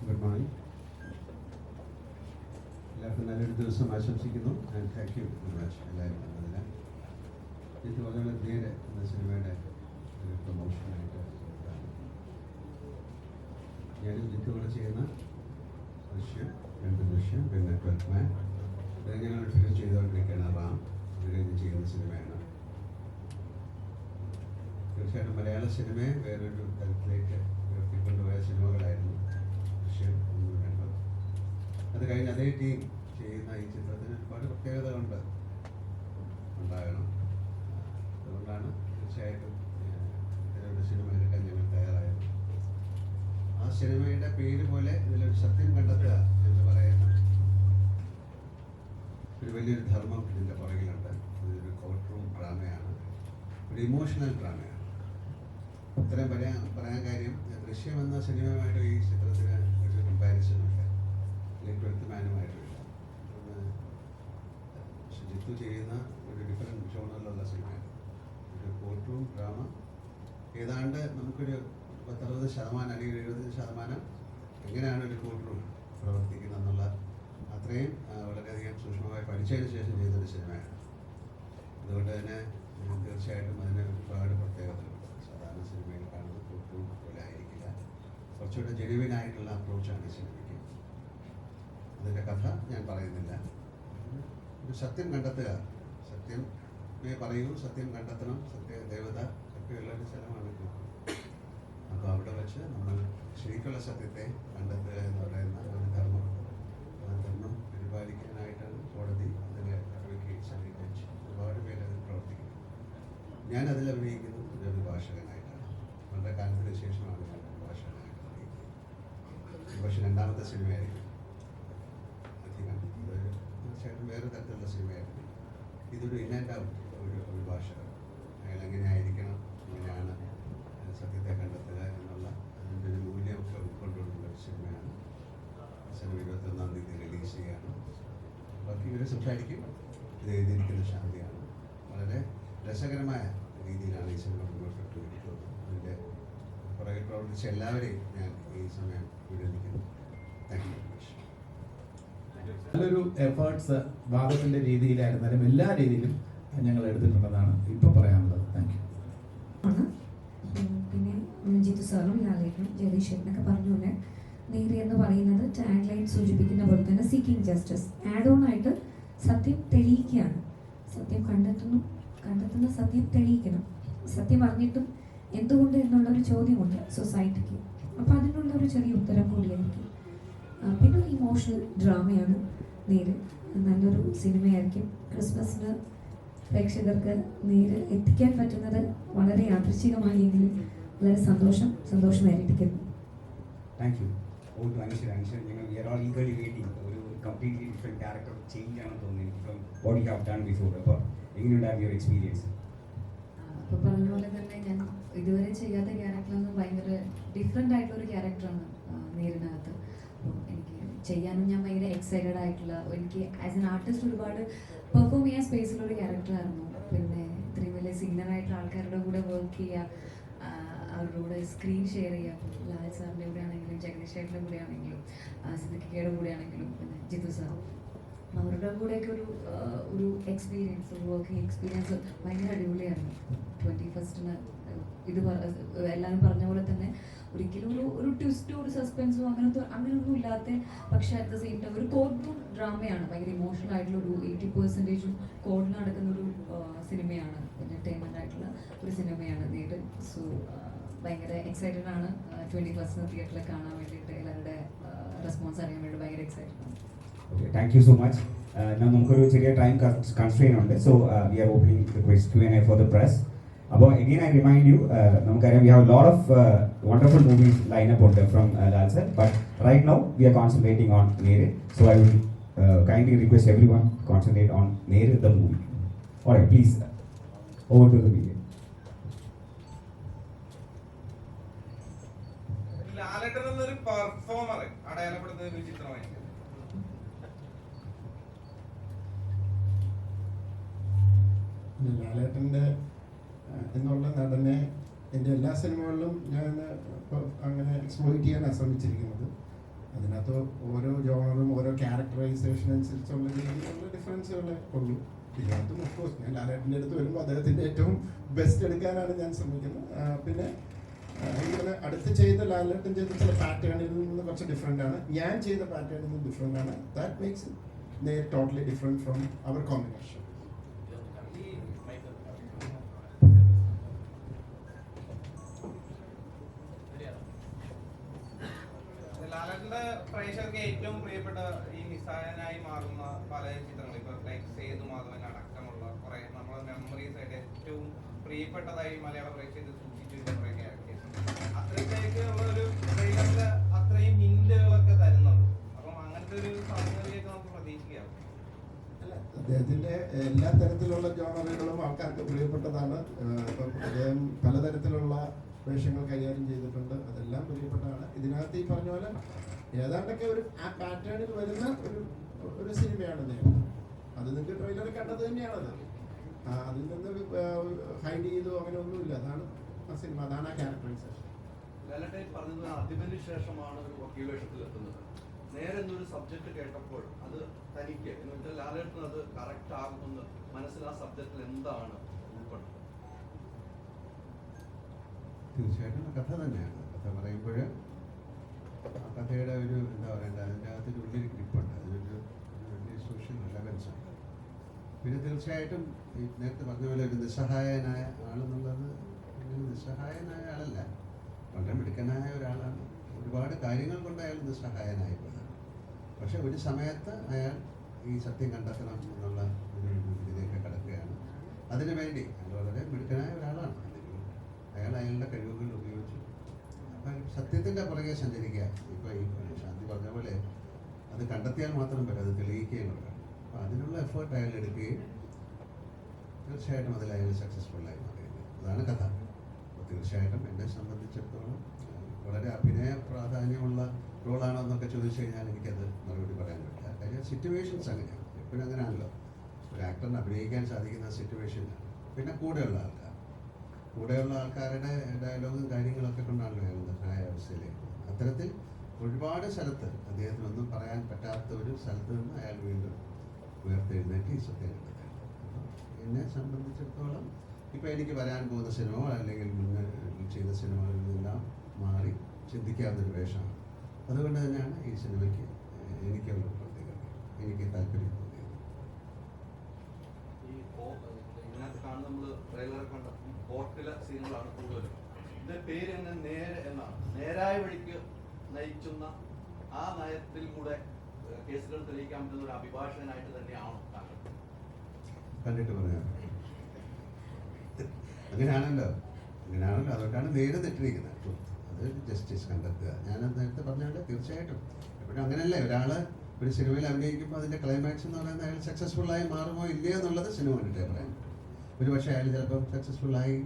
Good morning. എല്ലാവർക്കും നല്ലൊരു ദിവസം ആശംസിക്കുന്നു. And thank you very much എല്ലാവരും വന്നതിന്. എനിക്ക് വളരെ നേരെ എന്ന സിനിമയുടെ ഒരു പ്രൊമോഷനായിട്ട് ഞാനും ജിത്തുകൂടെ ചെയ്യുന്ന ദൃശ്യം, രണ്ട് ദൃശ്യം, പിന്നെ 12th Man, ഇത് ഞങ്ങൾ ഫിലിം ചെയ്തുകൊണ്ടിരിക്കുകയാണ്. റാം ഇത് കഴിഞ്ഞ് ചെയ്യുന്ന സിനിമയാണ്. തീർച്ചയായിട്ടും മലയാള സിനിമയെ വേറൊരു തലത്തിലേക്ക് ഉയർത്തിക്കൊണ്ടുപോയ സിനിമകളായിരുന്നു ദൃശ്യം 1, 2. അത് കഴിഞ്ഞ് അതേ ടീം ചെയ്യുന്ന ഈ ചിത്രത്തിന് ഒരുപാട് പ്രത്യേകതകളുണ്ട് ഉണ്ടാകണം. അതുകൊണ്ടാണ് തീർച്ചയായിട്ടും ഇതിലൊരു സിനിമ എടുക്കാൻ ഞങ്ങൾ തയ്യാറായത്. ആ സിനിമയുടെ പേര് പോലെ ഇതിലൊരു സത്യം കണ്ടെത്തുക എന്ന് പറയുന്ന ഒരു വലിയൊരു ധർമ്മം ഇതിൻ്റെ പുറകിലുണ്ട്. ഇതൊരു കോർട്ട് റൂം ഡ്രാമയാണ്, ഒരു ഇമോഷണൽ ഡ്രാമയാണ്. ഇത്രയും പറയാൻ കാര്യം, ദൃശ്യം എന്ന സിനിമയുമായിട്ട് ഈ ചിത്രത്തിന് ഒരു കമ്പാരിസൺ ഇല്ല, അല്ലെങ്കിൽ 12th മാനുമായിട്ടില്ല. ജിത്തു ചെയ്യുന്ന ഒരു ഡിഫറെൻറ്റ് ജോണറിലുള്ള സിനിമയാണ്. ഒരു കോർട്ട് റൂം ഡ്രാമ. ഏതാണ്ട് നമുക്കൊരു 60% അല്ലെങ്കിൽ 70% എങ്ങനെയാണ് ഒരു കോർട്ട് റൂം പ്രവർത്തിക്കുന്നത് എന്നുള്ള അത്രയും വളരെയധികം സൂക്ഷ്മമായി പഠിച്ചതിന് ശേഷം ചെയ്തൊരു സിനിമയാണ്. അതുകൊണ്ട് തന്നെ തീർച്ചയായിട്ടും അതിന് ഒരുപാട് പ്രത്യേകതകളുണ്ട്. സാധാരണ സിനിമയിൽ കാണുന്ന കോർട്ട് റൂം പോലെ ആയിരിക്കില്ല. കുറച്ചുകൂടെ ജെനുവിനായിട്ടുള്ള അപ്രോച്ചാണ് ഈ സിനിമയ്ക്ക്. അതിൻ്റെ കഥ ഞാൻ പറയുന്നില്ല. ഒരു സത്യം കണ്ടെത്തുക, സത്യമേ പറയൂ, സത്യം കണ്ടെത്തണം, സത്യദേവത ഒക്കെയുള്ളൊരു സ്ഥലമാണ്. അപ്പോൾ അവിടെ വെച്ച് നമ്മൾ ശരിക്കുള്ള സത്യത്തെ കണ്ടെത്തുക എന്ന് പറയുന്ന ഒരു ധർമ്മമുണ്ട്. ആ ധർമ്മം പരിപാലിക്കാനായിട്ടാണ് കോടതി അതിലെ അഡ്വക്കേറ്റ്സ്, ജഡ്ജ്, ഒരുപാട് പേര് അതിൽ പ്രവർത്തിക്കുന്നത്. ഞാൻ അതിൽ അഭിനയിക്കുന്നത് ഒരു അഭിഭാഷകനായിട്ടാണ്. വളരെ കാലത്തിന് ശേഷമാണ് ഞാൻ അഭിഭാഷകനായിട്ട് അഭിനയിക്കുന്നത്. പക്ഷേ രണ്ടാമത്തെ സിനിമയായിരിക്കും അധികം. ഇതൊരു തീർച്ചയായിട്ടും വേറെ തരത്തിലുള്ള സിനിമയായിരുന്നു. ഇതൊരു ഇൻ ആൻഡ് ഔട്ട് ഒരു അഭിഭാഷകൻ. അയാൾ എങ്ങനെ ആയിരിക്കണം, എങ്ങനെയാണ് സത്യത്തെ കണ്ടെത്തുക എന്നുള്ള അതിൻ്റെ ഒരു മൂല്യമൊക്കെ ഉൾക്കൊണ്ടുകൊണ്ടുള്ള ഒരു സിനിമയാണ്. സിനിമ 21-ാം തീയതി റിലീസ് ചെയ്യുകയാണ്. ബാക്കി ഇവരെ സംസാരിക്കും. ഇത് എഴുതിയിരിക്കുന്ന ശാന്തിയാണ്. വളരെ രസകരമായ രീതിയിലാണ് ഈ സിനിമ മുന്നോട്ട് പോയിരിക്കുന്നത്. അതിൻ്റെ പുറകെ പ്രവർത്തിച്ച എല്ലാവരെയും ഞാൻ ഈ സമയം വിടുന്നു. Thank you very much. നല്ലൊരു എഫേർട്സ് ഭാഗത്തിൻ്റെ രീതിയിലായിരുന്നാലും എല്ലാ രീതിയിലും ഞങ്ങൾ എടുത്തിട്ടുണ്ടെന്നാണ് ഇപ്പോൾ പറയാനുള്ളത്. Thank you. പിന്നെ ജിത്തു സാറും ലാലേട്ടനും ജഗദീഷ് ചേട്ടനൊക്കെ പറഞ്ഞ പോലെ നേരെ എന്ന് പറയുന്നത് ടാഗ് ലൈൻ സൂചിപ്പിക്കുന്ന പോലെ തന്നെ സീക്കിംഗ് ജസ്റ്റിസ്. ആഡ് ഓൺ ആയിട്ട് സത്യം തെളിയിക്കുകയാണ്. സത്യം കണ്ടെത്തുന്ന സത്യം തെളിയിക്കണം. സത്യം അറിഞ്ഞിട്ടും എന്തുകൊണ്ട് എന്നുള്ളൊരു ചോദ്യമുണ്ട് സൊസൈറ്റിക്ക്. അപ്പോൾ അതിനുള്ളൊരു ചെറിയ ഉത്തരം കൂടിയായിരിക്കും. പിന്നെ ഒരു ഇമോഷണൽ ഡ്രാമയാണ് നേര്. നല്ലൊരു സിനിമയായിരിക്കും. ക്രിസ്മസിന് പ്രേക്ഷകർക്ക് നേര് എത്തിക്കാൻ പറ്റുന്നത് വളരെ യാദൃശ്ചികമായെങ്കിലും വളരെ സന്തോഷമായിരിക്കുന്നു. Thank you. ഞങ്ങൾ we are all eagerly waiting. ഒരു കംപ്ലീറ്റ്ലി ഡിഫറെൻറ്റ് ക്യാരക്ടർ ചേഞ്ച് ആണെന്ന് തോന്നുന്നു എനിക്ക് from what you have done before. അപ്പോൾ എങ്ങനെയുണ്ടായിരുന്നു യുവർ എക്സ്പീരിയൻസ്? അപ്പോൾ പറഞ്ഞ പോലെ തന്നെ ഞാൻ ഇതുവരെ ചെയ്യാത്ത ക്യാരക്ടറൊന്നും ഭയങ്കര ഡിഫറെൻ്റ് ആയിട്ടുള്ളൊരു ക്യാരക്ടറാണ് നേരിനകത്ത്. അപ്പോൾ എനിക്ക് ചെയ്യാനും ഞാൻ ഭയങ്കര എക്സൈറ്റഡ് ആയിട്ടുള്ള, എനിക്ക് ആസ് എൻ ആർട്ടിസ്റ്റ് ഒരുപാട് പെർഫോം ചെയ്യാൻ സ്പേസിലൊരു ക്യാരക്ടറായിരുന്നു. പിന്നെ ഇത്രയും വലിയ സിംഗറായിട്ടുള്ള ആൾക്കാരുടെ കൂടെ വർക്ക് ചെയ്യുക, അവരുടെ കൂടെ സ്ക്രീൻ ഷെയർ ചെയ്യുക. ലാൽ സാറിൻ്റെ കൂടെ ആണെങ്കിലും ജഗദീഷ് ചേട്ടൻ്റെ കൂടെ ആണെങ്കിലും സിദ്ദിഖിയുടെ കൂടെ ആണെങ്കിലും പിന്നെ ജിത്തു സാർ, അവരുടെ കൂടെയൊക്കെ ഒരു എക്സ്പീരിയൻസ്, ഒരു വർക്കിംഗ് എക്സ്പീരിയൻസ് ഭയങ്കര അടിപൊളിയായിരുന്നു. 21st ഇത് എല്ലാവരും പറഞ്ഞ പോലെ തന്നെ ഒരിക്കലും ഒരു ട്വിസ്റ്റോ ഒരു സസ്പെൻസോ അങ്ങനെയൊന്നും ഇല്ലാത്ത, പക്ഷേ അറ്റ് ദ സെയിം ടൈം ഒരു കോർട്ട് റൂം ഡ്രാമയാണ്. ഭയങ്കര ഇമോഷണൽ ആയിട്ടുള്ള ഒരു 80% കോർട്ടിൽ നടക്കുന്ന ഒരു സിനിമയാണ്, എന്റർടൈൻമെന്റ് ആയിട്ടുള്ള ഒരു സിനിമയാണ് നേര്. സോ ഭയങ്കര എക്സൈറ്റഡ് ആണ് 21st തിയേറ്ററിൽ കാണാൻ വേണ്ടിയിട്ട്. എല്ലാവരുടെ റെസ്പോൺസ് അറിയാൻ വേണ്ടി ഭയങ്കര എക്സൈറ്റഡ് ആണ്. Thank you so much. നമുക്കൊരു ചെറിയ ടൈം കൺസ്ട്രെയിൻ ഉണ്ട്. So we R opening the Q&A for the press. അപ്പോൾ again I remind you, നമുക്കറിയാം we have a lot of wonderful movies line up ഉണ്ട് from Lal sir, but right now we are concentrating on Neru. So I will kindly request everyone to concentrate on Neru the movie. Alright, please, over to the media. ലാലേട്ടൻ എന്നൊരു performer അടയാളപ്പെടുത്തുന്ന ഒരു ചിത്രമായി ലാലേട്ടൻ്റെ എന്നുള്ള നടനെ എൻ്റെ എല്ലാ സിനിമകളിലും ഞാൻ അങ്ങനെ എക്സ്പ്ലോയിറ്റ് ചെയ്യാനാണ് ശ്രമിച്ചിരിക്കുന്നത്. അതിനകത്ത് ഓരോ ജോണറും ഓരോ ക്യാരക്ടറൈസേഷൻ അനുസരിച്ചുള്ള രീതിയിലുള്ള ഡിഫറൻസുകളെ ഉള്ളൂ. ഇതിനകത്തും ഓഫ്കോഴ്സ് ഞാൻ ലാലേട്ടൻ്റെ അടുത്ത് വരുമ്പോൾ അദ്ദേഹത്തിൻ്റെ ഏറ്റവും ബെസ്റ്റ് എടുക്കാനാണ് ഞാൻ ശ്രമിക്കുന്നത്. പിന്നെ ഇങ്ങനെ അടുത്ത് ചെയ്ത ലാലേട്ടൻ ചെയ്ത ചില പാറ്റേണിൽ നിന്ന് കുറച്ച് ഡിഫറെൻ്റ് ആണ്, ഞാൻ ചെയ്ത പാറ്റേണിൽ നിന്ന് ഡിഫറെൻ്റ് ആണ്. That makes they totally different from our combination. ലാലേട്ടന്റെ പ്രേക്ഷകർക്ക് ഏറ്റവും പ്രിയപ്പെട്ട ഈ നിസ്സായനായി മാറുന്ന പല ചിത്രങ്ങൾ ഇപ്പൊ ലൈക്ക് സേതു മാധവൻ അടക്കമുള്ള കുറെ നമ്മളെ മെമ്മറീസ് ആയിട്ട് ഏറ്റവും പ്രിയപ്പെട്ടതായി മലയാള പ്രേക്ഷകർ സൂക്ഷിച്ചു വെച്ച കുറെ ക്യാരക്ടേഴ്സ് അത്രയ്ക്ക് ഉള്ള ഒരു ട്രെയിലറില് അത്രയും ഹിന്റുകളൊക്കെ തരുന്നുണ്ട്. അപ്പം അങ്ങനത്തെ ഒരു സംഗതിയൊക്കെ നമുക്ക് പ്രതീക്ഷിക്കാം. അല്ല, അദ്ദേഹത്തിന്റെ എല്ലാ തരത്തിലുള്ള ജോണറുകളും ആൾക്കാർക്ക് പ്രിയപ്പെട്ടതാണ്. ഇപ്പം അദ്ദേഹം പലതരത്തിലുള്ള വേഷങ്ങൾ കൈകാര്യം ചെയ്തിട്ടുണ്ട്, അതെല്ലാം പ്രിയപ്പെട്ടതാണ്. ഇതിനകത്ത് ഈ പറഞ്ഞ പോലെ ഏതാണ്ടൊക്കെ ഒരു ആ പാറ്റേണിൽ വരുന്ന ഒരു സിനിമയാണ് അദ്ദേഹം. അത് നിങ്ങൾക്ക് ട്രെയിലറിൽ കണ്ടത് തന്നെയാണത്. അതിൽ നിന്ന് ഹൈഡ് ചെയ്തോ അങ്ങനെ ഒന്നുമില്ല. അതാണ് ആ സിനിമ, അതാണ് ആ ക്യാരക്ടറൈസേഷൻ. ലാലേട്ടൻ പറഞ്ഞത് അതിന് ശേഷമാണ് ഒരു വക്കീൽ വേഷത്തിൽ എത്തുന്നത്. നേരെ എന്നൊരു സബ്ജക്ട് കേട്ടപ്പോൾ അത് തനിക്ക് എന്ന് വെച്ചാൽ ലാലേട്ടന് അത് കറക്റ്റ് ആകുമെന്ന് മനസ്സിൽ ആ സബ്ജക്റ്റിൽ എന്താണ് ഉൾപ്പെടുന്നത്? തീർച്ചയായിട്ടും കഥ തന്നെയാണ്. കഥ പറയുമ്പോൾ ആ കഥയുടെ ഒരു എന്താ പറയണ്ടത്, അതിൻ്റെ അകത്തൊരു വലിയൊരു ഗ്രിപ്പുണ്ട്, അതിനൊരു വലിയ സോഷ്യൽ റിലവൻസ് ഉണ്ട്. പിന്നെ തീർച്ചയായിട്ടും ഈ നേരത്തെ പറഞ്ഞ പോലെ ഒരു നിസ്സഹായനായ ആളെന്നുള്ളത് അങ്ങനെ നിസ്സഹായനായ ആളല്ല, വളരെ മിടുക്കനായ ഒരാളാണ്. ഒരുപാട് കാര്യങ്ങൾ കൊണ്ട് അയാൾ നിസ്സഹായനായിപ്പോയത്. പക്ഷെ ഒരു സമയത്ത് അയാൾ ഈ സത്യം കണ്ടെത്തണം എന്നുള്ള ഒരു ഇതിലേക്ക് കടക്കുകയാണ്. അതിനുവേണ്ടി അയാൾ വളരെ മിടുക്കനായ ഒരാളാണ്. അയാൾ അയാളുടെ കഴിവുകൾ ഉപയോഗിച്ചു അപ്പം സത്യത്തിൻ്റെ പുറകെ സഞ്ചരിക്കുക. ഇപ്പോൾ ഈ ശാന്തി പറഞ്ഞ പോലെ അത് കണ്ടെത്തിയാൽ മാത്രം പറ്റും, അത് തെളിയിക്കുകയും വേണം. അപ്പോൾ അതിനുള്ള എഫേർട്ട് അയാൾ എടുക്കുകയും തീർച്ചയായിട്ടും അതിൽ അയാൾ സക്സസ്ഫുള്ളായി മാറിയത്. അതാണ് കഥ. അപ്പോൾ തീർച്ചയായിട്ടും എന്നെ സംബന്ധിച്ചിടത്തോളം വളരെ അഭിനയ പ്രാധാന്യമുള്ള റോളാണോ എന്നൊക്കെ ചോദിച്ചു കഴിഞ്ഞാൽ എനിക്കത് മറുപടി പറയാൻ പറ്റില്ല. കാര്യം സിറ്റുവേഷൻസ് അങ്ങനെയാണ്, എപ്പോഴും അങ്ങനെയാണല്ലോ. ഒരു ആക്ടറിന് അഭിനയിക്കാൻ സാധിക്കുന്ന സിറ്റുവേഷനാണ്. പിന്നെ കൂടെയുള്ള ആൾക്കാരുടെ ഡയലോഗും കാര്യങ്ങളൊക്കെ കൊണ്ടാണല്ലോ അയാൾ നിർണായ അവസ്ഥയിലേക്ക്. അത്തരത്തിൽ ഒരുപാട് സ്ഥലത്ത് അദ്ദേഹത്തിനൊന്നും പറയാൻ പറ്റാത്ത ഒരു സ്ഥലത്ത് നിന്ന് അയാൾ വീണ്ടും ഉയർത്തെഴുന്നേറ്റ് ഈ സത്യം കണ്ടെത്തുകയാണ്. എന്നെ സംബന്ധിച്ചിടത്തോളം ഇപ്പോൾ എനിക്ക് വരാൻ പോകുന്ന സിനിമകൾ അല്ലെങ്കിൽ മുന്നേ ചെയ്ത സിനിമകളിൽ നിന്നെല്ലാം മാറി ചിന്തിക്കാവുന്നൊരു വേഷമാണ്. അതുകൊണ്ട് തന്നെയാണ് ഈ സിനിമയ്ക്ക് എനിക്കുള്ള പ്രത്യേകത, എനിക്ക് താല്പര്യം തോന്നിയത്. ഇതിനകത്ത് കാണുന്ന നമ്മൾ ട്രെയിലർ കണ്ട കോർട്ടിലെ സീനുകളാണ് കൂടുതലും. ഇതിന്റെ പേര് തന്നെ നേരെ എന്നാണ്. നേരായ വഴിക്ക് നയിക്കുന്ന ആ നയത്തിൽ കൂടെ കേസുകൾ തെളിയിക്കാൻ പറ്റുന്ന ഒരു അഭിഭാഷകനായിട്ട് തന്നെയാണോ താങ്കൾ? കണ്ടിട്ട് പറയാം. അങ്ങനെയാണല്ലോ. അതുകൊണ്ടാണ് നേരെ തെറ്റിരിക്കുന്നത്. അത് ജസ്റ്റിസ് കണ്ടെത്തുക. ഞാനത് നേരത്തെ പറഞ്ഞാൽ തീർച്ചയായിട്ടും എപ്പോഴും അങ്ങനെയല്ലേ, ഒരാൾ ഒരു സിനിമയിൽ അഭിനയിക്കുമ്പോൾ അതിൻ്റെ ക്ലൈമാക്സ് എന്ന് പറയുന്നത് അയാൾ സക്സസ്ഫുള്ളായി മാറുമോ ഇല്ലയോ എന്നുള്ളത് സിനിമ കണ്ടിട്ടേ പറയാൻ. ഒരു പക്ഷേ അയാൾ ചിലപ്പോൾ സക്സസ്ഫുള്ളായി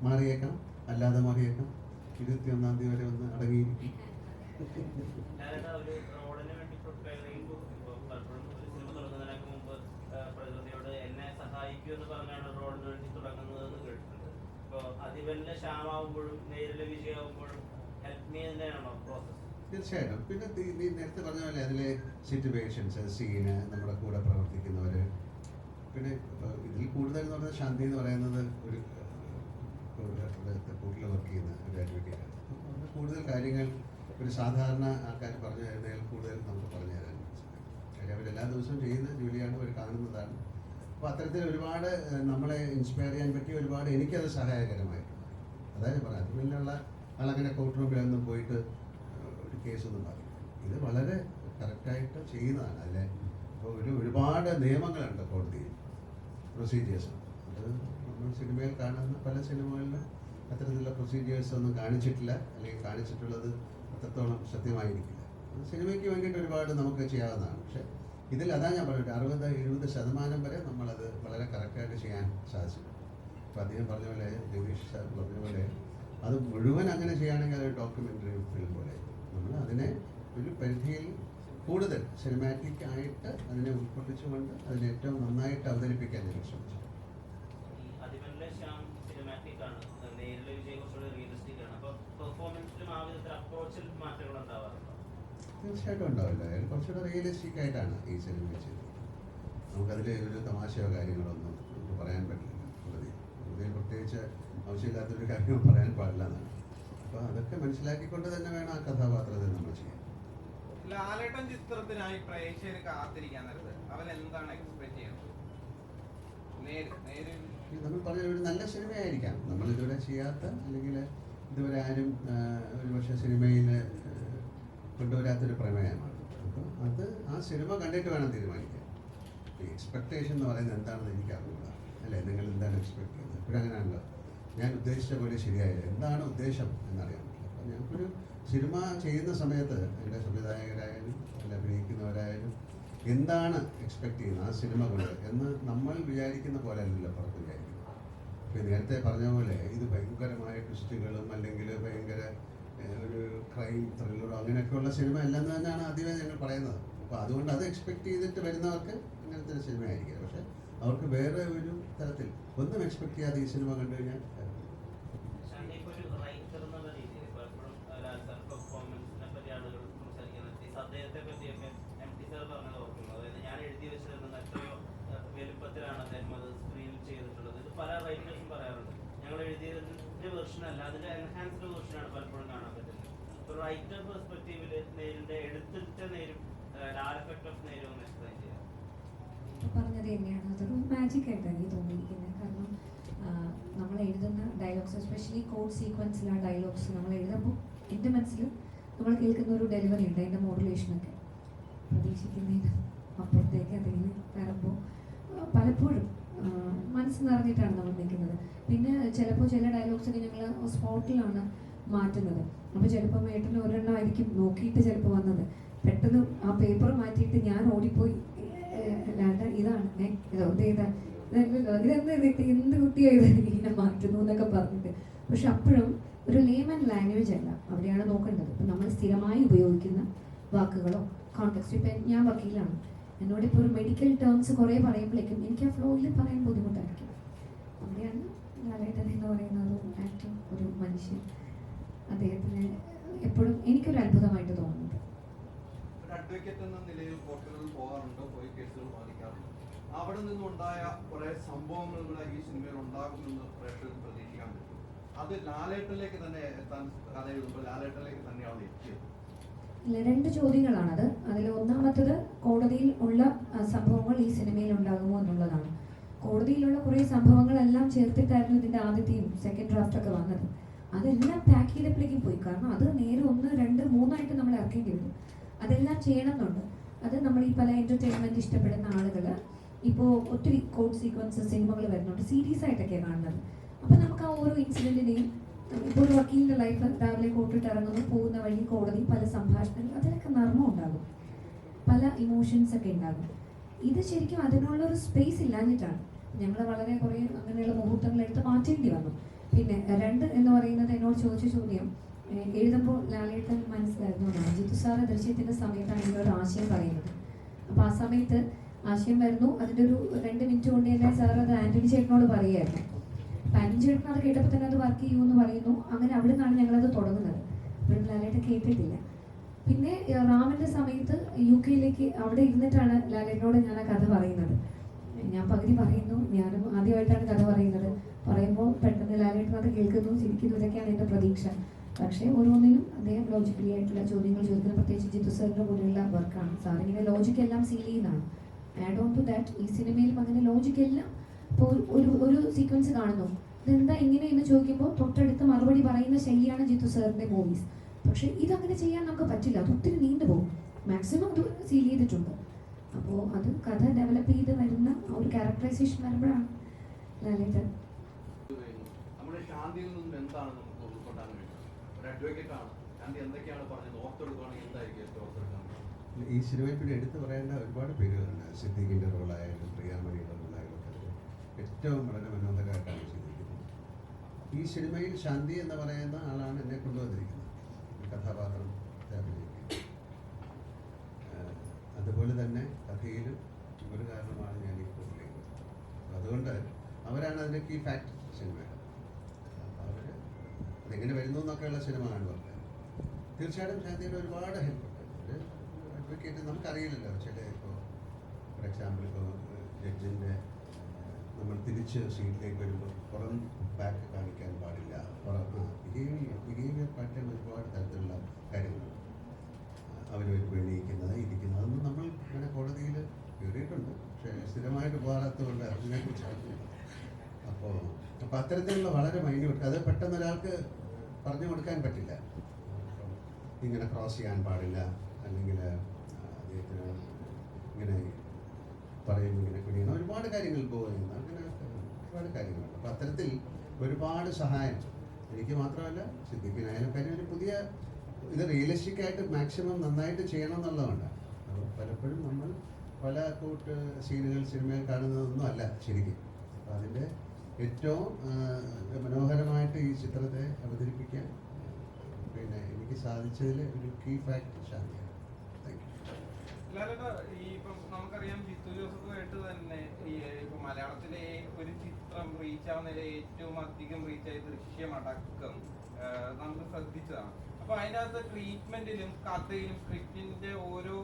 മാറിയേക്കാം, അല്ലാതെ മാറിയേക്കാം. 21-ാം തീയതി വരെ ഒന്ന് അടങ്ങിയിരിക്കും. തീർച്ചയായിട്ടും. പിന്നെ നീ നേരത്തെ പറഞ്ഞ പോലെ അതിലെ സിറ്റുവേഷൻസ്, സീന്, നമ്മുടെ കൂടെ പ്രവർത്തിക്കുന്നവർ, പിന്നെ ഇതിൽ കൂടുതൽ എന്ന് പറഞ്ഞാൽ ശാന്തി എന്ന് പറയുന്നത് ഒരു കൂട്ടിൽ വർക്ക് ചെയ്യുന്ന ഒരു അഡ്വക്കേറ്റാണ്. കൂടുതൽ കാര്യങ്ങൾ ഒരു സാധാരണ ആൾക്കാർ പറഞ്ഞു തരുന്നതിൽ കൂടുതൽ നമുക്ക് പറഞ്ഞു തരാൻ മനസ്സിലാക്കും. കാര്യം അവരെല്ലാ ദിവസവും ചെയ്യുന്ന ജോലിയാണ്, അവർ കാണുന്നതാണ്. അപ്പോൾ അത്തരത്തിൽ ഒരുപാട് നമ്മളെ ഇൻസ്പയർ ചെയ്യാൻ പറ്റിയ ഒരുപാട് എനിക്കത് സഹായകരമായിട്ടുണ്ട്. അതായത് പറയാം, അതിനുള്ള ആളങ്ങനെ കോർട്ട് റൂമിലൊന്നും പോയിട്ട് ഒരു കേസൊന്നും പറയും. ഇത് വളരെ കറക്റ്റായിട്ട് ചെയ്യുന്നതാണ്. അതിലെ ഇപ്പോൾ ഒരുപാട് നിയമങ്ങളുണ്ട് കോടതിയിൽ, പ്രൊസീജിയേഴ്സ്. അത് നമ്മൾ സിനിമയിൽ കാണുന്ന പല സിനിമകളിലും അത്തരത്തിലുള്ള പ്രൊസീജിയേഴ്സ് ഒന്നും കാണിച്ചിട്ടില്ല, അല്ലെങ്കിൽ കാണിച്ചിട്ടുള്ളത് അത്രത്തോളം സത്യമായിരിക്കില്ല. സിനിമയ്ക്ക് വേണ്ടിയിട്ട് ഒരുപാട് നമുക്ക് ചെയ്യാവുന്നതാണ്. പക്ഷേ ഇതിൽ അതാ ഞാൻ പറഞ്ഞിട്ട് 60-70% വരെ നമ്മളത് വളരെ കറക്റ്റായിട്ട് ചെയ്യാൻ സാധിച്ചിട്ടുണ്ട്. ഇപ്പോൾ അദ്ദേഹം പറഞ്ഞ പോലെ, ജഗദീഷ് സാർ പറഞ്ഞ പോലെ, അത് മുഴുവൻ അങ്ങനെ ചെയ്യുകയാണെങ്കിൽ അതൊരു ഡോക്യുമെൻ്ററി ഫിലിം പോലെ നമ്മൾ അതിനെ ഒരു പരിധിയിൽ കൂടുതൽ സിനിമാറ്റിക് ആയിട്ട് അതിനെ ഉൾക്കൊള്ളിച്ചുകൊണ്ട് അതിനെ ഏറ്റവും നന്നായിട്ട് അവതരിപ്പിക്കാൻ ഞാൻ ശ്രമിച്ചു. തീർച്ചയായിട്ടും ഉണ്ടാവില്ല. അയാൾ കുറച്ചുകൂടെ റിയലിസ്റ്റിക് ആയിട്ടാണ് ഈ സിനിമ ചെയ്തത്. നമുക്കതിൽ ഒരു തമാശയോ കാര്യങ്ങളോ ഒന്നും നമുക്ക് പറയാൻ പറ്റില്ല. പ്രതിയിൽ പ്രത്യേകിച്ച് ആവശ്യമില്ലാത്തൊരു കാര്യം പറയാൻ പാടില്ല എന്നാണ്. അപ്പോൾ അതൊക്കെ മനസ്സിലാക്കിക്കൊണ്ട് തന്നെ വേണം ആ കഥാപാത്രത്തെ നമ്മൾ ചെയ്യാൻ. ലാലേട്ടൻ ചിത്രത്തിനായി പ്രേക്ഷകർ കാത്തിരിക്കാൻ നേരത്ത് അവൻ എന്താണ് എക്സ്പെക്ട് ചെയ്യുന്നത്? നമ്മൾ പറഞ്ഞ ഒരു നല്ല സിനിമയായിരിക്കാം. നമ്മൾ ഇതുവരെ ചെയ്യാത്ത, അല്ലെങ്കിൽ ഇതുവരെ ആരും ഒരുപക്ഷെ സിനിമയിൽ കൊണ്ടുവരാത്തൊരു പ്രമേയമാണ്. അപ്പോൾ അത് ആ സിനിമ കണ്ടിട്ട് വേണം തീരുമാനിക്കാൻ. ഈ എക്സ്പെക്ടേഷൻ എന്ന് പറയുന്നത് എന്താണെന്ന് എനിക്ക് അറിയില്ല. അല്ലേ, നിങ്ങൾ എന്താണ് എക്സ്പെക്ട് ചെയ്യുന്നത്? എപ്പോഴും അങ്ങനെയാണല്ലോ, ഞാൻ ഉദ്ദേശിച്ച പോലെ ശരിയായില്ല, എന്താണ് ഉദ്ദേശം എന്നറിയാൻ പറ്റില്ല. അപ്പോൾ ഞങ്ങൾക്കൊരു സിനിമ ചെയ്യുന്ന സമയത്ത് എൻ്റെ സംവിധായകരായാലും അല്ല അഭിനയിക്കുന്നവരായാലും എന്താണ് എക്സ്പെക്ട് ചെയ്യുന്നത് ആ സിനിമ കൊണ്ട് എന്ന് നമ്മൾ വിചാരിക്കുന്ന പോലെ അല്ലല്ലോ പുറത്ത് വിചാരിക്കുന്നത്. ഇപ്പോൾ നേരത്തെ പറഞ്ഞ പോലെ ഇത് ഭയങ്കരമായ ട്വിസ്റ്റുകളും അല്ലെങ്കിൽ ഭയങ്കര ഒരു ക്രൈം ത്രില്ലറോ അങ്ങനെയൊക്കെയുള്ള സിനിമ അല്ലെന്ന് തന്നെയാണ് ആദ്യമേ ഞങ്ങൾ പറയുന്നത്. അപ്പോൾ അതുകൊണ്ട് അത് എക്സ്പെക്ട് ചെയ്തിട്ട് വരുന്നവർക്ക് ഇങ്ങനത്തെ ഒരു സിനിമ ആയിരിക്കും. പക്ഷെ അവർക്ക് വേറെ ഒരു തരത്തിൽ ഒന്നും എക്സ്പെക്ട് ചെയ്യാതെ ഈ സിനിമ കണ്ടു കഴിഞ്ഞാൽ പല റൈറ്റേഴ്സും പറയാറുണ്ട്, ഞങ്ങൾ എഴുതിയതിന്റെ വെർഷൻ അല്ല, അതിന്റെ എൻഹാൻസ്ഡ് വെർഷനാണ് പലപ്പോഴും കാണാൻ പറ്റുന്നത്. ഒരു റൈറ്റർ പെർസ്പെക്റ്റീവില് നേരിന്റെ എടുത്തിട്ട നേരും എഫക്ട് ഓഫ് നേരും ഒന്ന് എക്സ്പ്ലെയിൻ ചെയ്യാം. പറഞ്ഞത് തന്നെയാണ്, അതൊരു മാജിക് ആയിട്ടാണ് എനിക്ക് തോന്നിയിരിക്കുന്നത്. കാരണം നമ്മൾ എഴുതുന്ന ഡയലോഗ്സ്, എസ്പെഷ്യലി കോഡ് സീക്വൻസിൽ ആ ഡയലോഗ്സ് നമ്മൾ എഴുതുമ്പോൾ എൻ്റെ മനസ്സിൽ നമ്മൾ കേൾക്കുന്ന ഒരു ഡെലിവറി ഉണ്ട്, അതിൻ്റെ മോഡുലേഷനൊക്കെ പ്രതീക്ഷിക്കുന്നതിന് അപ്പുറത്തേക്ക് അതിങ്ങനെ വരുമ്പോൾ പലപ്പോഴും മനസ്സ് നിറഞ്ഞിട്ടാണ് നമ്മൾ നിൽക്കുന്നത്. പിന്നെ ചിലപ്പോൾ ചില ഡയലോഗ്സൊക്കെ ഞങ്ങൾ സ്പോട്ടിലാണ് മാറ്റുന്നത്. അപ്പോൾ ചിലപ്പോൾ ഏട്ടന് ഒരെണ്ണം ആയിരിക്കും നോക്കിയിട്ട് ചിലപ്പോൾ വന്നത്, പെട്ടെന്ന് ആ പേപ്പർ മാറ്റിയിട്ട് ഞാൻ ഓടിപ്പോയി അല്ലാണ്ട് ഇതാണ് എന്ത് കുട്ടിയോ ഇത് ഇങ്ങനെ മാറ്റുന്നു എന്നൊക്കെ പറഞ്ഞിട്ട്. പക്ഷെ അപ്പോഴും ഒരു ലേമൻ ലാംഗ്വേജ് അല്ല അവിടെയാണ് നോക്കേണ്ടത്. ഇപ്പം നമ്മൾ സ്ഥിരമായി ഉപയോഗിക്കുന്ന വാക്കുകളോ കോണ്ടെക്സ്റ്റ്, ഇപ്പം ഞാൻ വക്കീലാണ്, എന്നോട് ഇപ്പോൾ ഒരു മെഡിക്കൽ ടേംസ് കുറേ പറയുമ്പോഴേക്കും എനിക്ക് ആ ഫ്ലോയിൽ പറയാൻ ബുദ്ധിമുട്ടായിരിക്കും. അവിടെയാണ് ലാലേട്ടൻ എന്ന് പറയുന്ന ഒരു ആക്ടർ, ഒരു മനുഷ്യൻ, അദ്ദേഹത്തിന് എപ്പോഴും എനിക്കൊരു അത്ഭുതമായിട്ട് തോന്നുന്നത്. ഒരു അഡ്വക്കേറ്റ് എന്ന നിലയിൽ കോർട്ടുകളിൽ പോകാറുണ്ട്, പോയി കേസുകൾ വാദിക്കാറുണ്ട്. അവിടെ നിന്നുണ്ടായ കുറെ സംഭവങ്ങൾ കൂടെ ഈ സിനിമയിൽ ഉണ്ടാകുമെന്ന് പ്രേക്ഷകർക്ക് പ്രതീക്ഷിക്കാൻ പറ്റും. അത് ലാലേട്ടനിലേക്ക് തന്നെ എത്താൻ കഥ എഴുതുമ്പോൾ ലാലേട്ടനിലേക്ക് തന്നെയാണ് എത്തിയത്. ഇല്ല, രണ്ട് ചോദ്യങ്ങളാണത്. അതിൽ ഒന്നാമത്തത് കോടതിയിൽ ഉള്ള സംഭവങ്ങൾ ഈ സിനിമയിൽ ഉണ്ടാകുമോ എന്നുള്ളതാണ്. കോടതിയിലുള്ള കുറേ സംഭവങ്ങളെല്ലാം ചേർത്തിട്ടായിരുന്നു ഇതിൻ്റെ ആദ്യത്തെയും സെക്കൻഡ് ഡ്രാഫ്റ്റ് ഒക്കെ വന്നത്. അതെല്ലാം പാക്ക് ചെയ്തപ്പോഴേക്കും പോയി. കാരണം അത് നേരെ 1, 2, 3 നമ്മൾ ഇറക്കേണ്ടി വരും. അതെല്ലാം ചെയ്യണമെന്നുണ്ട്. അത് നമ്മൾ ഈ പല എൻ്റർടൈൻമെൻറ്റ് ഇഷ്ടപ്പെടുന്ന ആളുകൾ ഇപ്പോൾ ഒത്തിരി കോഡ് സീക്വൻസ് സിനിമകൾ വരുന്നുണ്ട്, സീരീസ് ആയിട്ടൊക്കെയാണ് കാണുന്നത്. അപ്പോൾ നമുക്ക് ആ ഓരോ ഇൻസിഡൻറ്റിനെയും, ഇപ്പോൾ ഒരു വക്കീലിൻ്റെ ലൈഫ് രാവിലെ കോർട്ടിട്ട് ഇറങ്ങുന്നു, പോകുന്ന വഴി കോടതി, പല സംഭാഷണങ്ങൾ, അതിലൊക്കെ നർമ്മം ഉണ്ടാകും, പല ഇമോഷൻസ് ഒക്കെ ഉണ്ടാകും. ഇത് ശരിക്കും അതിനുള്ളൊരു സ്പേസ് ഇല്ലാഞ്ഞിട്ടാണ് ഞങ്ങൾ വളരെ കുറേ അങ്ങനെയുള്ള മുഹൂർത്തങ്ങൾ എടുത്ത് മാറ്റേണ്ടി വന്നു. പിന്നെ 2 എന്ന് പറയുന്നത് എന്നോട് ചോദിച്ച ചോദ്യം എഴുതുമ്പോൾ ലാലേട്ടൻ മനസ്സിലായിരുന്നു എന്നാണ്. ജിത്തു സാറ് ദൃശ്യത്തിൻ്റെ സമയത്താണ് ഇതിനൊരു ആശയം പറയുന്നത്. അപ്പോൾ ആ സമയത്ത് ആശയം വരുന്നു, അതിൻ്റെ ഒരു 2 മിനിറ്റ് കൊണ്ട് തന്നെ സാർ അത് ആൻ്റണി ചേട്ടനോട് പറയുമായിരുന്നു. അപ്പം ആൻ്റണി ചേട്ടൻ അത് കേട്ടപ്പോൾ തന്നെ അത് വർക്ക് ചെയ്യുമെന്ന് പറയുന്നു. അങ്ങനെ അവിടെ നിന്നാണ് ഞങ്ങളത് തുടങ്ങുന്നത്. അപ്പോഴും ലാലേട്ടൻ കേട്ടിട്ടില്ല. പിന്നെ റാമിൻ്റെ സമയത്ത് UK അവിടെ ഇരുന്നിട്ടാണ് ലാലേട്ടനോട് ഞാൻ ആ കഥ പറയുന്നത്. ഞാൻ പകുതി പറയുന്നു, ഞാനും ആദ്യമായിട്ടാണ് കഥ പറയുന്നത്. പറയുമ്പോൾ പെട്ടെന്ന് ലാലേട്ടൻ അത് കേൾക്കുന്നു, ചിരിക്കുന്നു, ഇതൊക്കെയാണ് എൻ്റെ പ്രതീക്ഷ. പക്ഷേ ഓരോന്നിനും അദ്ദേഹം ലോജിക്കലി ആയിട്ടുള്ള ചോദ്യങ്ങൾ ചോദിക്കുന്നത്, പ്രത്യേകിച്ച് ജിത്തു സാറിൻ്റെ കൂടെയുള്ള വർക്കാണ്. സാറിങ്ങനെ ലോജിക്കെല്ലാം സീൽ ചെയ്യുന്നതാണ്. ആഡ് ഓൺ ടു ദാറ്റ് ഈ സിനിമയിലും അങ്ങനെ ലോജിക്കെല്ലാം. ഇപ്പോൾ ഒരു സീക്വൻസ് കാണുന്നു, ഇതെന്താ ഇങ്ങനെ എന്ന് ചോദിക്കുമ്പോൾ തൊട്ടടുത്ത് മറുപടി പറയുന്ന ശൈലിയാണ് ജിത്തു സാറിൻ്റെ മൂവീസ്. പക്ഷേ ഇതങ്ങനെ ചെയ്യാൻ നമുക്ക് പറ്റില്ല, അത് ഒത്തിരി നീണ്ടുപോകും. മാക്സിമം അത് സീൽ ചെയ്തിട്ടുണ്ട്. അപ്പോൾ അത് കഥ ഡെവലപ്പ് ചെയ്ത് വരുന്ന ഒരു ക്യാരക്ടറൈസേഷൻ വരുമ്പോഴാണ് ലാലേട്ടൻ. നമ്മുടെ ശാന്തിയിൽ നിന്നും എന്താണ് നമുക്ക് ഉൾക്കൊണ്ടാൻ കഴിയുന്നത്? ഒരു അഡ്വക്കേറ്റ് ആണ്, ശാന്തി എന്തൊക്കെയാണ് പറഞ്ഞത് ഓർത്തെടുക്കുകയാണെങ്കിൽ എന്തായിരിക്കും ഓർത്തെടുക്കാൻ? ഈ സിനിമയിൽ പിന്നെ എടുത്തു പറയേണ്ട ഒരുപാട് പേരുകളുണ്ട്. സിദ്ദീഖിൻ്റെ റോളായാലും പ്രിയാമണിയുടെ റോളായാലും ഒക്കെ ഏറ്റവും വളരെ മനോഹരമായിട്ടാണ് ചെയ്തിരിക്കുന്നത്. ഈ സിനിമയിൽ ശാന്തി എന്ന് പറയുന്ന ആളാണ് എന്നെ കൊണ്ടുവന്നിരിക്കുന്നത്, കഥാപാത്രം അഭിനയിക്കുന്നത്. അതുപോലെ തന്നെ കഥയിലും ഒരു കാരണമാണ് ഞാൻ ഈ കൂട്ടിലേക്ക്. അതുകൊണ്ട് അവരാണ് അതിൻ്റെ കീ ഫാക്ടർ സിനിമയുടെ. അപ്പോൾ അവർ അതെങ്ങനെ വരുന്നു എന്നൊക്കെയുള്ള സിനിമ കാണുമ്പോൾ തീർച്ചയായിട്ടും ശാന്തിയുടെ ഒരുപാട് ഹെൽപ്പ് ഉണ്ട്. അഡ്വക്കേറ്റ് നമുക്കറിയില്ലല്ലോ. ചില ഇപ്പോൾ ഫോർ എക്സാമ്പിൾ ഇപ്പോൾ ജഡ്ജിൻ്റെ നമ്മൾ തിരിച്ച് സീറ്റിലേക്ക് വരുമ്പോൾ പുറം ബാക്ക് കാണിക്കാൻ പാടില്ല. ബിഹേവിയർ പാറ്റേൺ ഒരുപാട് തരത്തിലുള്ള കാര്യങ്ങൾ അവർ വെളിയിക്കുന്നത് ഇരിക്കുന്നത് അതൊന്നും നമ്മൾ ഇങ്ങനെ കോടതിയിൽ കയറിയിട്ടുണ്ട്. പക്ഷേ സ്ഥിരമായിട്ട് പോകാത്തതുകൊണ്ട് അതിനെക്കുറിച്ച് അറിഞ്ഞില്ല. അപ്പോൾ അത്തരത്തിലുള്ള വളരെ മൈന്യൂട്ട് അത് പെട്ടെന്ന് ഒരാൾക്ക് പറഞ്ഞു കൊടുക്കാൻ പറ്റില്ല. ഇങ്ങനെ ക്രോസ് ചെയ്യാൻ പാടില്ല, അല്ലെങ്കിൽ അദ്ദേഹത്തിന് ഇങ്ങനെ പറയും, ഇങ്ങനെ കുനിയണം, ഒരുപാട് കാര്യങ്ങൾ പോകുന്നു, അങ്ങനെ ഒരുപാട് കാര്യങ്ങളുണ്ട്. അപ്പോൾ അത്തരത്തിൽ ഒരുപാട് സഹായം എനിക്ക് മാത്രമല്ല സിദ്ദിഖിനായാലും. കാര്യം ഒരു പുതിയ ഇത് റിയലിസ്റ്റിക് ആയിട്ട് മാക്സിമം നന്നായിട്ട് ചെയ്യണം എന്നുള്ളതുകൊണ്ട് അപ്പോൾ പലപ്പോഴും നമ്മൾ പല കൂട്ട് സീനുകൾ സിനിമയിൽ കാണുന്നതൊന്നും അല്ല ശരിക്കും. അപ്പോൾ അതിൻ്റെ ഏറ്റവും മനോഹരമായിട്ട് ഈ ചിത്രത്തെ അവതരിപ്പിക്കാൻ പിന്നെ എനിക്ക് സാധിച്ചതിൽ ഒരു കീ ഫാക്ടർ ശാന്തിയാണ്. Thank you. ലാലേട്ടാ, ഈ ഇപ്പം നമുക്കറിയാം ജിത്തു ജോസഫുമായിട്ട് തന്നെ ഈ ഇപ്പൊ മലയാളത്തിലെ ഒരു ചിത്രം റീച്ച് ആവുന്നതിൽ ഏറ്റവും അധികം റീച്ച് ആയ ദൃശ്യമടക്കം നമുക്ക് ശ്രദ്ധിച്ചതാണ്. അപ്പൊ അതിൻ്റെ അകത്ത് ട്രീറ്റ്മെന്റിലും കഥയിലും സ്ക്രിപ്റ്റിന്റെ ഓരോ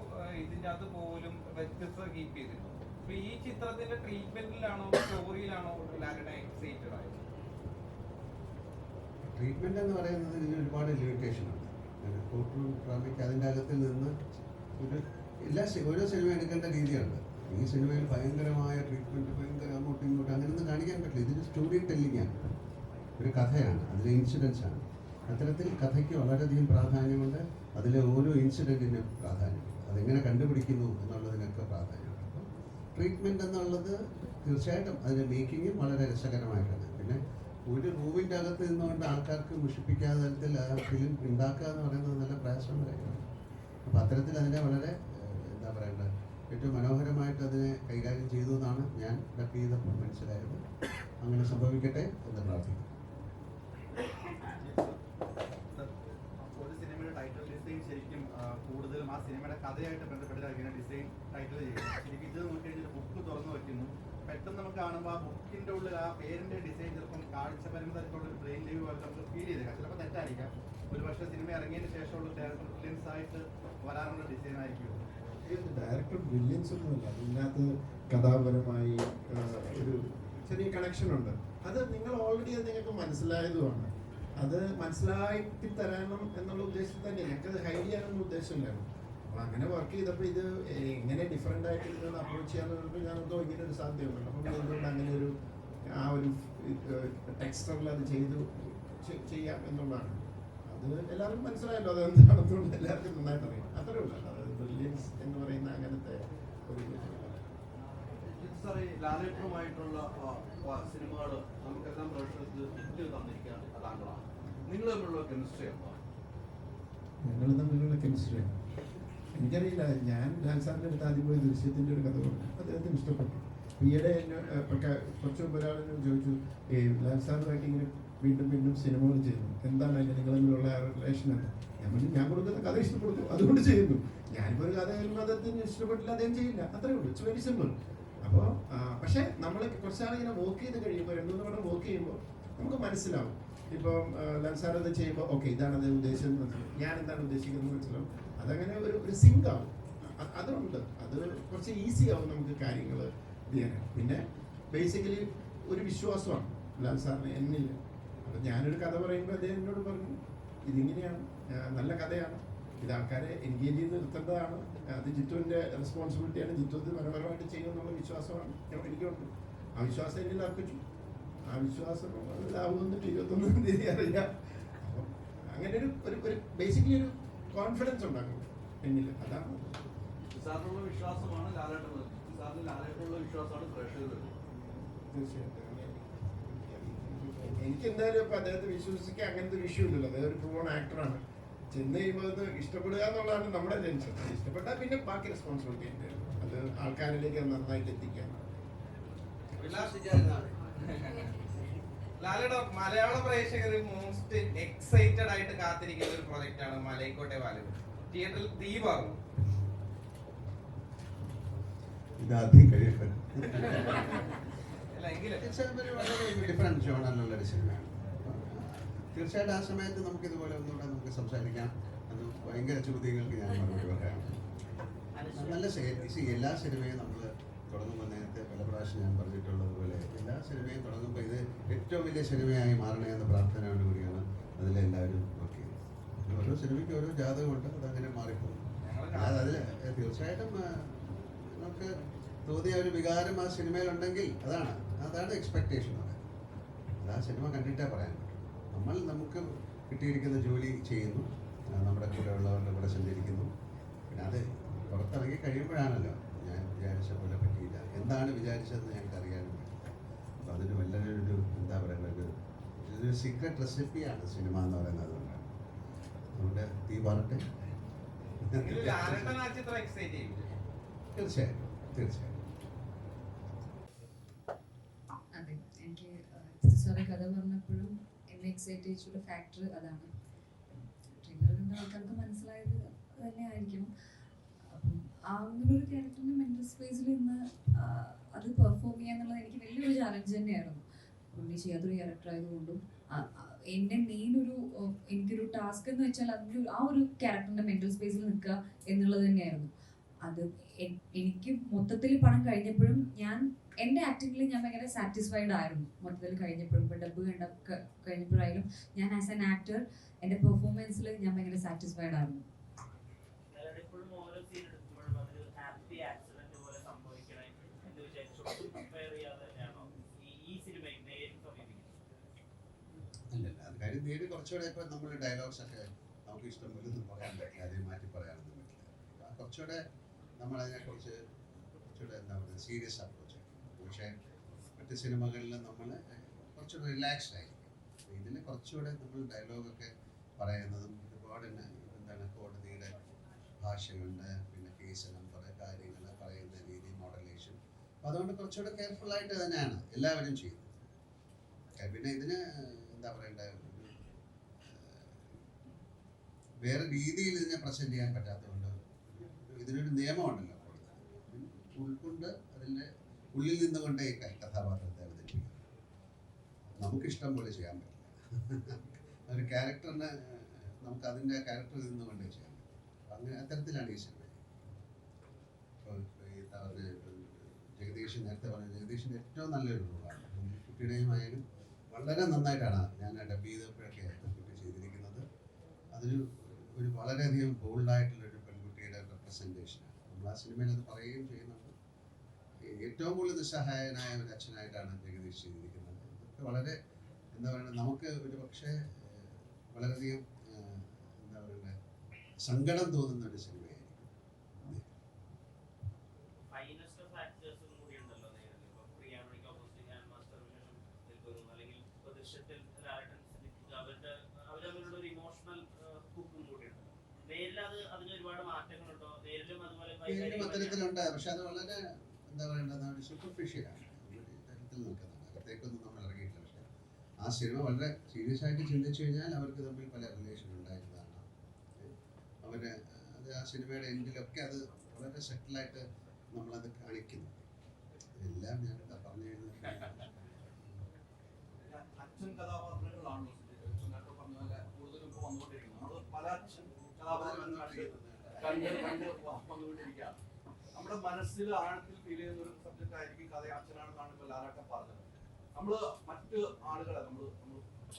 ഇതിൻ്റെ അകത്ത് പോലും വ്യത്യസ്തത കീപ്പ് ചെയ്തിട്ടുണ്ട്. അപ്പൊ ഈ ചിത്രത്തിന്റെ ട്രീറ്റ്മെന്റിലാണോ സ്റ്റോറിയിലാണോ ലാലേട്ട എക്സൈറ്റഡ് ആയത്? ട്രീറ്റ്മെന്റ് എന്ന് പറയുന്നത് ഇതിന് ഒരുപാട് ലിമിറ്റേഷൻ ഉണ്ട്. കോർട്ട് റൂം ഡ്രാമയ്ക്ക് അതിൻ്റെ അകത്തിൽ നിന്ന് ഒരു ഓരോ സിനിമ എടുക്കേണ്ട രീതിയുണ്ട്. ഈ സിനിമയിൽ ഭയങ്കരമായ ട്രീറ്റ്മെന്റ്, ഭയങ്കര അങ്ങോട്ടും ഇങ്ങോട്ടും അങ്ങനെയൊന്നും കാണിക്കാൻ പറ്റില്ല. ഇതൊരു സ്റ്റോറി ടെല്ലിംഗ് ആണ്, ഒരു കഥയാണ്, അതിലെ ഇൻസിഡൻസ് ആണ്. അത്തരത്തിൽ കഥയ്ക്ക് വളരെയധികം പ്രാധാന്യമുണ്ട്. അതിലെ ഓരോ ഇൻസിഡൻറ്റിനും പ്രാധാന്യമുണ്ട്. അതെങ്ങനെ കണ്ടുപിടിക്കുന്നു എന്നുള്ളതിനൊക്കെ പ്രാധാന്യമുണ്ട്. അപ്പം ട്രീറ്റ്മെൻറ്റ് എന്നുള്ളത് തീർച്ചയായിട്ടും അതിൻ്റെ മേക്കിങ്ങും വളരെ രസകരമായിട്ടാണ്. പിന്നെ ഒരു റൂമിൻ്റെ അകത്ത് നിന്നുകൊണ്ട് ആൾക്കാർക്ക് മുഷിപ്പിക്കാത്ത തരത്തിൽ ആ ഫിലിം ഉണ്ടാക്കുക എന്ന് പറയുന്നത് നല്ല പ്രയാസം വരെയാണ്. അപ്പോൾ അത്തരത്തിൽ അതിനെ വളരെ എന്താ പറയേണ്ടത്, ഏറ്റവും മനോഹരമായിട്ട് അതിനെ കൈകാര്യം ചെയ്തു എന്നാണ് ഞാൻ ഡബ് ചെയ്തപ്പോൾ മനസ്സിലായത്. അങ്ങനെ സംഭവിക്കട്ടെ എന്ന് പ്രാർത്ഥിക്കുന്നു. ഒരു സിനിമയുടെ ടൈറ്റിൽ ഡിസൈൻ ശരിക്കും കൂടുതലും ആ സിനിമയുടെ കഥയായിട്ട് ബന്ധപ്പെട്ടിട്ടാണ് ഡിസൈൻ ടൈറ്റിൽ ചെയ്യുന്നത്. ശരിക്കും ഇത് നോക്കി കഴിഞ്ഞാൽ ബുക്ക് തുറന്നു വയ്ക്കുന്നു, പെട്ടെന്ന് നമുക്ക് കാണുമ്പോൾ ആ ബുക്കിന്റെ ഉള്ളിൽ ആ പേരിന്റെ ഡിസൈൻ ചിലപ്പം കാഴ്ച പരിമിതമായിട്ടുള്ള ഒരു ബ്രെയിൻ ലീവ് പോലെ നമുക്ക് ഫീൽ ചെയ്തേക്കാം. ചിലപ്പോൾ തെറ്റായിരിക്കാം. ഒരു പക്ഷേ സിനിമ ഇറങ്ങിയതിന് ശേഷമുള്ള ഡയറക്ടർ ബ്രില്യൻസ് ആയിട്ട് വരാനുള്ള ഡിസൈൻ ആയിരിക്കും. ഡയറക്ടർ ബ്രില്യൻസ് ഒന്നുമില്ല, അതിനകത്ത് കഥാപരമായി ഒരു ചെറിയ കണക്ഷൻ ഉണ്ട്. അത് നിങ്ങൾ ഓൾറെഡി അത് നിങ്ങൾക്ക് മനസ്സിലായതുമാണ്. അത് മനസ്സിലാക്കി തരണം എന്നുള്ള ഉദ്ദേശത്തിൽ തന്നെ ഞങ്ങൾക്ക് ഹൈഡ് ചെയ്യാനൊന്നും ഉദ്ദേശമില്ലായിരുന്നു. അപ്പോൾ അങ്ങനെ വർക്ക് ചെയ്തപ്പോൾ ഇത് എങ്ങനെ ഡിഫറെൻ്റ് ആയിട്ട് ഇതിനോട് അപ്രോച്ച് ചെയ്യാന്ന് പറഞ്ഞപ്പോൾ ഞാനെന്തോ ഇങ്ങനെ ഒരു സാധ്യതയുണ്ട്. അപ്പം എന്തുകൊണ്ട് അങ്ങനെ ഒരു ആ ഒരു ടെക്സ്റ്ററിൽ അത് ചെയ്യാം എന്നുള്ളതാണ്. അത് എല്ലാവർക്കും മനസ്സിലായല്ലോ അതെന്താണെന്നുള്ളത് എല്ലാവർക്കും നന്നായിട്ട് അറിയാം. അത്രേ ഉള്ളൂ. അത് ബ്രില്യൻസ് എന്ന് പറയുന്ന അങ്ങനത്തെ ഒരു സാർ, ഈ ലാലേട്ടനുമായിട്ടുള്ള സിനിമകൾ നമുക്കെല്ലാം പ്രേക്ഷകർക്ക് ഹിറ്റ് തന്നിരിക്കാൻ താങ്കളാണ്. നിങ്ങൾ തമ്മിലുള്ള കെമിസ്ട്രി എന്താണ്? ഞങ്ങൾ തമ്മിലുള്ള കെമിസ്ട്രിയാണ് എനിക്കറിയില്ല. ഞാൻ ലാൽ സാറിൻ്റെ അടുത്ത് ആദ്യം പോയി ദൃശ്യത്തിൻ്റെ ഒരു കഥ പറഞ്ഞു, അദ്ദേഹത്തിന് ഇഷ്ടപ്പെട്ടു. ഈയിടെ കുറച്ച് മുമ്പ് ഒരാളിനോട് ചോദിച്ചു, ലാൽ സാറുമായിട്ട് ഇങ്ങനെ വീണ്ടും വീണ്ടും സിനിമകൾ ചെയ്യുന്നു, എന്താണ് അതിന് നിങ്ങൾ തമ്മിലുള്ള റിലേഷൻ എന്ന്. ഞാൻ കൊടുക്കുന്ന കഥ ഇഷ്ടപ്പെടുന്നു, അതുകൊണ്ട് ചെയ്യുന്നു. ഞാനിപ്പോൾ ഒരു കഥ കഴിയുമ്പോൾ അദ്ദേഹത്തിന് ഇഷ്ടപ്പെട്ടില്ല, അദ്ദേഹം ചെയ്യില്ല, അത്രേ ഉള്ളൂ. It's very simple. അപ്പോൾ പക്ഷേ നമ്മൾ കുറച്ചാളിങ്ങനെ വർക്ക് ചെയ്ത് കഴിയുമ്പോൾ, 2-3 വട്ടം വർക്ക് ചെയ്യുമ്പോൾ നമുക്ക് മനസ്സിലാവും. ഇപ്പം ലാൽ സാർ അത് ചെയ്യുമ്പോൾ ഓക്കെ ഇതാണ് അത് ഉദ്ദേശിച്ചത് മനസ്സിലാവും, ഞാൻ എന്താണ് ഉദ്ദേശിക്കുന്നത് മനസ്സിലാവും. അതങ്ങനെ ഒരു സിങ്ക് ആവും. അതുണ്ട്, അത് കുറച്ച് ഈസി ആവും നമുക്ക് കാര്യങ്ങൾ ഇത് ചെയ്യാനായിട്ട്. പിന്നെ ബേസിക്കലി ഒരു വിശ്വാസമാണ് ലാൽ സാറിന് എന്നില്ല. അപ്പം ഞാനൊരു കഥ പറയുമ്പോൾ അദ്ദേഹം എന്നോട് പറഞ്ഞു ഇതിങ്ങനെയാണ്, നല്ല കഥയാണ്, ഇത് ആൾക്കാരെ എൻഗേജ് ചെയ്ത് നിർത്തേണ്ടതാണ്, അത് ജിത്തുവിൻ്റെ റെസ്പോൺസിബിലിറ്റിയാണ്, ജിത്തു ഇത് മനോഹരമായിട്ട് ചെയ്യുമെന്നുള്ള വിശ്വാസമാണ് എനിക്കുണ്ട്. ആ വിശ്വാസം എന്നിൽ അർപ്പിച്ചു. ആ വിശ്വാസം ഇതാവുമെന്നിട്ട് 21-ാം തീയതി അറിയാം. അപ്പം അങ്ങനെ ഒരു ബേസിക്കലി ഒരു കോൺഫിഡൻസ് ഉണ്ടാക്കും എന്നിൽ. അതാണ് സാറിനുള്ള വിശ്വാസമാണ് ലാലേട്ടൻ, സാറിന് ലാലേട്ടനുള്ള വിശ്വാസമാണ് പ്രേക്ഷകർ. തീർച്ചയായിട്ടും എനിക്ക് എന്തായാലും ഇപ്പം അദ്ദേഹത്തെ വിശ്വസിക്കാൻ അങ്ങനത്തെ ഒരു ഇഷ്യൂ ഇല്ലല്ലോ. അദ്ദേഹം ഒരു പ്രൂവൺ ആക്ടറാണ്. ചെന്ന് കഴിയുമ്പോൾ അത് ഇഷ്ടപ്പെടുക എന്നുള്ളതാണ് നമ്മുടെ ടെൻഷൻ. ഇഷ്ടപ്പെട്ടാൽ പിന്നെ ബാക്കി റെസ്പോൺസിബിലിറ്റി ഉണ്ട്, അത് ആൾക്കാരിലേക്ക് നന്നായിട്ട് എത്തിക്കാൻ. ലാലേട്ട, മലയാള പ്രേക്ഷകർ മോസ്റ്റ് എക്സൈറ്റഡ് ആയിട്ട് കാത്തിരിക്കുന്ന ഒരു പ്രൊജക്റ്റ് ആണ് മലൈക്കോട്ടെ ബാലൻ. തിയേറ്ററിൽ തീ പറഞ്ഞു ഇതാദ്യം കഴിയട്ടെ. അല്ല എങ്കിലും ഡിഫറെൻറ്റ് ജോണറിലുള്ളൊരു സിനിമയാണ്. തീർച്ചയായിട്ടും ആ സമയത്ത് നമുക്കിതുപോലെ ഒന്നുകൂടെ നമുക്ക് സംസാരിക്കാം. അത് ഭയങ്കര ചോദ്യങ്ങൾക്ക് ഞാൻ മറുപടി പറയാം. നല്ല എല്ലാ സിനിമയും നമ്മൾ തുടങ്ങുമ്പോൾ നേരത്തെ പല പ്രാവശ്യം ഞാൻ പറഞ്ഞിട്ടുള്ളത് പോലെ എല്ലാ സിനിമയും തുടങ്ങുമ്പോൾ ഇത് ഏറ്റവും വലിയ സിനിമയായി മാറണേ എന്ന പ്രാർത്ഥനയോട് കൂടിയാണ് അതിലെല്ലാവരും വർക്ക് ചെയ്യുന്നത്. ഓരോ സിനിമയ്ക്ക് ഓരോ ജാതകമുണ്ട്, അതങ്ങനെ മാറിപ്പോകും. അതിൽ തീർച്ചയായിട്ടും നമുക്ക് തോന്നിയ ഒരു വികാരം ആ സിനിമയിലുണ്ടെങ്കിൽ അതാണ് എക്സ്പെക്റ്റേഷൻ. അത് ആ സിനിമ കണ്ടിട്ടേ പറയാൻ പറ്റും. നമുക്ക് കിട്ടിയിരിക്കുന്ന ജോലി ചെയ്യുന്നു, നമ്മുടെ കൂടെ ഉള്ളവരുടെ കൂടെ സഞ്ചരിക്കുന്നു. പിന്നെ അത് പുറത്തിറങ്ങി കഴിയുമ്പോഴാണല്ലോ ഞാൻ വിചാരിച്ച പോലെ പറ്റിയില്ല, എന്താണ് വിചാരിച്ചതെന്ന് ഞങ്ങൾക്ക് അറിയാനും പറ്റില്ല. അപ്പോൾ അതിന് വലിയൊരു എന്താ പറയുക, ഇതൊരു സീക്രട്ട് റെസിപ്പിയാണ് സിനിമ എന്ന് പറയുന്നത്. അതുകൊണ്ടാണ് നമ്മുടെ തീ പാറട്ടെ. തീർച്ചയായും തീർച്ചയായും. അതെ, എനിക്ക് സാറ് കഥ പറഞ്ഞപ്പോഴും എന്നെ എക്സൈറ്റ് ചെയ്യിച്ചുള്ള ഫാക്ടർ അതാണ്. ട്രെയിലർ കണ്ട ആൾക്കാർക്ക് മനസ്സിലായത് തന്നെ ആയിരിക്കണം. അപ്പം അങ്ങനൊരു ക്യാരക്ടറിന്റെ മെന്റൽ സ്പേസിൽ നിന്ന് അത് പെർഫോം ചെയ്യുക എന്നുള്ളത് എനിക്ക് വലിയൊരു ചാലഞ്ച് തന്നെയായിരുന്നു. പുള്ളി ചെയ്യാത്തൊരു ക്യാരക്ടർ ആയതുകൊണ്ടും എൻ്റെ എനിക്കൊരു ടാസ്ക് എന്ന് വെച്ചാൽ അതിൻ്റെ ആ ഒരു ക്യാരക്ടറിന്റെ മെന്റൽ സ്പേസിൽ നിൽക്കുക എന്നുള്ളത് തന്നെയായിരുന്നു. അത് എനിക്ക് മൊത്തത്തിൽ പണം കഴിഞ്ഞപ്പോഴും എൻ്റെ ആക്ടിങ്ങിൽ ഞാൻ ഭയങ്കര സാറ്റിസ്ഫൈഡ് ആയിരുന്നു. മൊത്തത്തിൽ കഴിഞ്ഞപ്പോഴും ഇപ്പോൾ ഡബ് കഴിഞ്ഞപ്പോഴായാലും ഞാൻ ആസ് ആൻ ആക്ടർ എൻ്റെ പെർഫോമൻസിൽ ഞാൻ ഭയങ്കര സാറ്റിസ്ഫൈഡ് ആയിരുന്നു. അല്ലല്ല, അത് കാര്യം നേടി കുറച്ചുകൂടെ ഇപ്പോൾ നമ്മൾ ഡയലോഗ്സ് ഒക്കെ നമുക്ക് ഇഷ്ടം പോലെ ഒന്നും പറയാൻ പറ്റില്ല, അതിൽ മാറ്റി പറയാനൊന്നും പറ്റില്ല. കുറച്ചുകൂടെ നമ്മളതിനെക്കുറിച്ച് കുറച്ചുകൂടെ എന്താ പറയുക, സീരിയസ് അപ്രോച്ച്. പക്ഷേ മറ്റ് സിനിമകളിൽ നമ്മൾ കുറച്ചുകൂടെ റിലാക്സ്ഡ് ആയിരിക്കും. ഇതിൽ കുറച്ചുകൂടെ നമ്മൾ ഡയലോഗൊക്കെ പറയുന്നതും ഒരുപാട് എന്താണ് കോടതിയുടെ ഭാഷയുണ്ട്, പിന്നെ കേസ് നമ്പർ, കാര്യങ്ങൾ പറയുന്ന രീതി, മോഡലേഷൻ. അപ്പോൾ അതുകൊണ്ട് കുറച്ചുകൂടെ കെയർഫുള്ളായിട്ട് തന്നെയാണ് എല്ലാവരും ചെയ്യുന്നത്. പിന്നെ ഇതിന് എന്താ പറയണ്ട, വേറെ രീതിയിൽ ഇതിനെ പ്രസൻറ്റ് ചെയ്യാൻ പറ്റാത്തതുകൊണ്ട് ഇതിനൊരു നിയമമുണ്ടല്ലോ, ഉൾക്കൊണ്ട് അതിൻ്റെ ഉള്ളിൽ നിന്നുകൊണ്ട് ഈ കഥാപാത്രത്തെ അവതരിപ്പിക്കും. നമുക്കിഷ്ടം പോലെ ചെയ്യാൻ പറ്റില്ല. ഒരു ക്യാരക്ടറിന് നമുക്ക് അതിൻ്റെ ക്യാരക്ടറിൽ നിന്നുകൊണ്ടേ ചെയ്യാൻ പറ്റും. അങ്ങനെ അത്തരത്തിലാണ് ഈ സിനിമ. ഇപ്പോൾ ഈ ജഗദീഷ് നേരത്തെ പറഞ്ഞ ജഗദീഷിൻ്റെ ഏറ്റവും നല്ലൊരു റോളാണ്. കുട്ടിയുടെയുമായാലും വളരെ നന്നായിട്ടാണ് ഞാൻ ഡബ് ചെയ്തപ്പോഴൊക്കെ കുട്ടി ചെയ്തിരിക്കുന്നത്. അതൊരു വളരെയധികം ബോൾഡായിട്ടുള്ളൊരു പെൺകുട്ടിയുടെ റെപ്രസെൻറ്റേഷനാണ്. നമ്മൾ ആ സിനിമയിൽ അത് പറയുകയും ചെയ്യുന്നുണ്ട്. ഏറ്റവും കൂടുതൽ നിസ്സഹായനായ ഒരു അച്ഛനായിട്ടാണ് ജഗദീഷ് ചെയ്തിരിക്കുന്നത്. ഇതൊക്കെ വളരെ എന്താ പറയുക, നമുക്ക് ഒരു പക്ഷേ വളരെയധികം എന്താ പറയുക, സങ്കടം തോന്നുന്ന ഒരു സിനിമയായിരിക്കും. പേരിലും അത്തരത്തിലുണ്ട്, പക്ഷെ അത് വളരെ എന്താ പറയേണ്ടത്, സൂപ്പർഫിഷ്യലാണ്, തരത്തിൽ നിൽക്കുന്നതാണ്. അകത്തേക്കൊന്നും നമ്മൾ ഇറങ്ങിയിട്ടില്ല. പക്ഷെ ആ സിനിമ വളരെ സീരിയസ് ആയിട്ട് ചിന്തിച്ചു കഴിഞ്ഞാൽ അവർക്ക് തമ്മിൽ പല റിലേഷൻ ഉണ്ടായിരുന്നതാണ്. അത് ആ സിനിമയുടെ എൻഡിലൊക്കെ അത് വളരെ സെറ്റിലായിട്ട് നമ്മളത് കാണിക്കുന്നു. എല്ലാം ഞാൻ പറഞ്ഞു അച്ഛൻ കഥാപാത്രങ്ങളാണ് പറഞ്ഞ പോലെ കൂടുതലും ഇപ്പോൾ വന്നുകൊണ്ടിരിക്കുന്നത്. നമ്മൾ പല അച്ഛൻ കഥാപാത്രങ്ങൾ വന്നുകൊണ്ടിരിക്കുകയാണ്. നമ്മുടെ മനസ്സിൽ ആഴത്തിൽ ഫീൽ ചെയ്യുന്ന ഒരു സബ്ജക്റ്റ് ആയിരിക്കും കഥ. അച്ഛനാണെന്നാണ് ഇപ്പോൾ ലാലേട്ടൻ പറഞ്ഞത്. നമ്മൾ മറ്റ് ആളുകളെ നമ്മൾ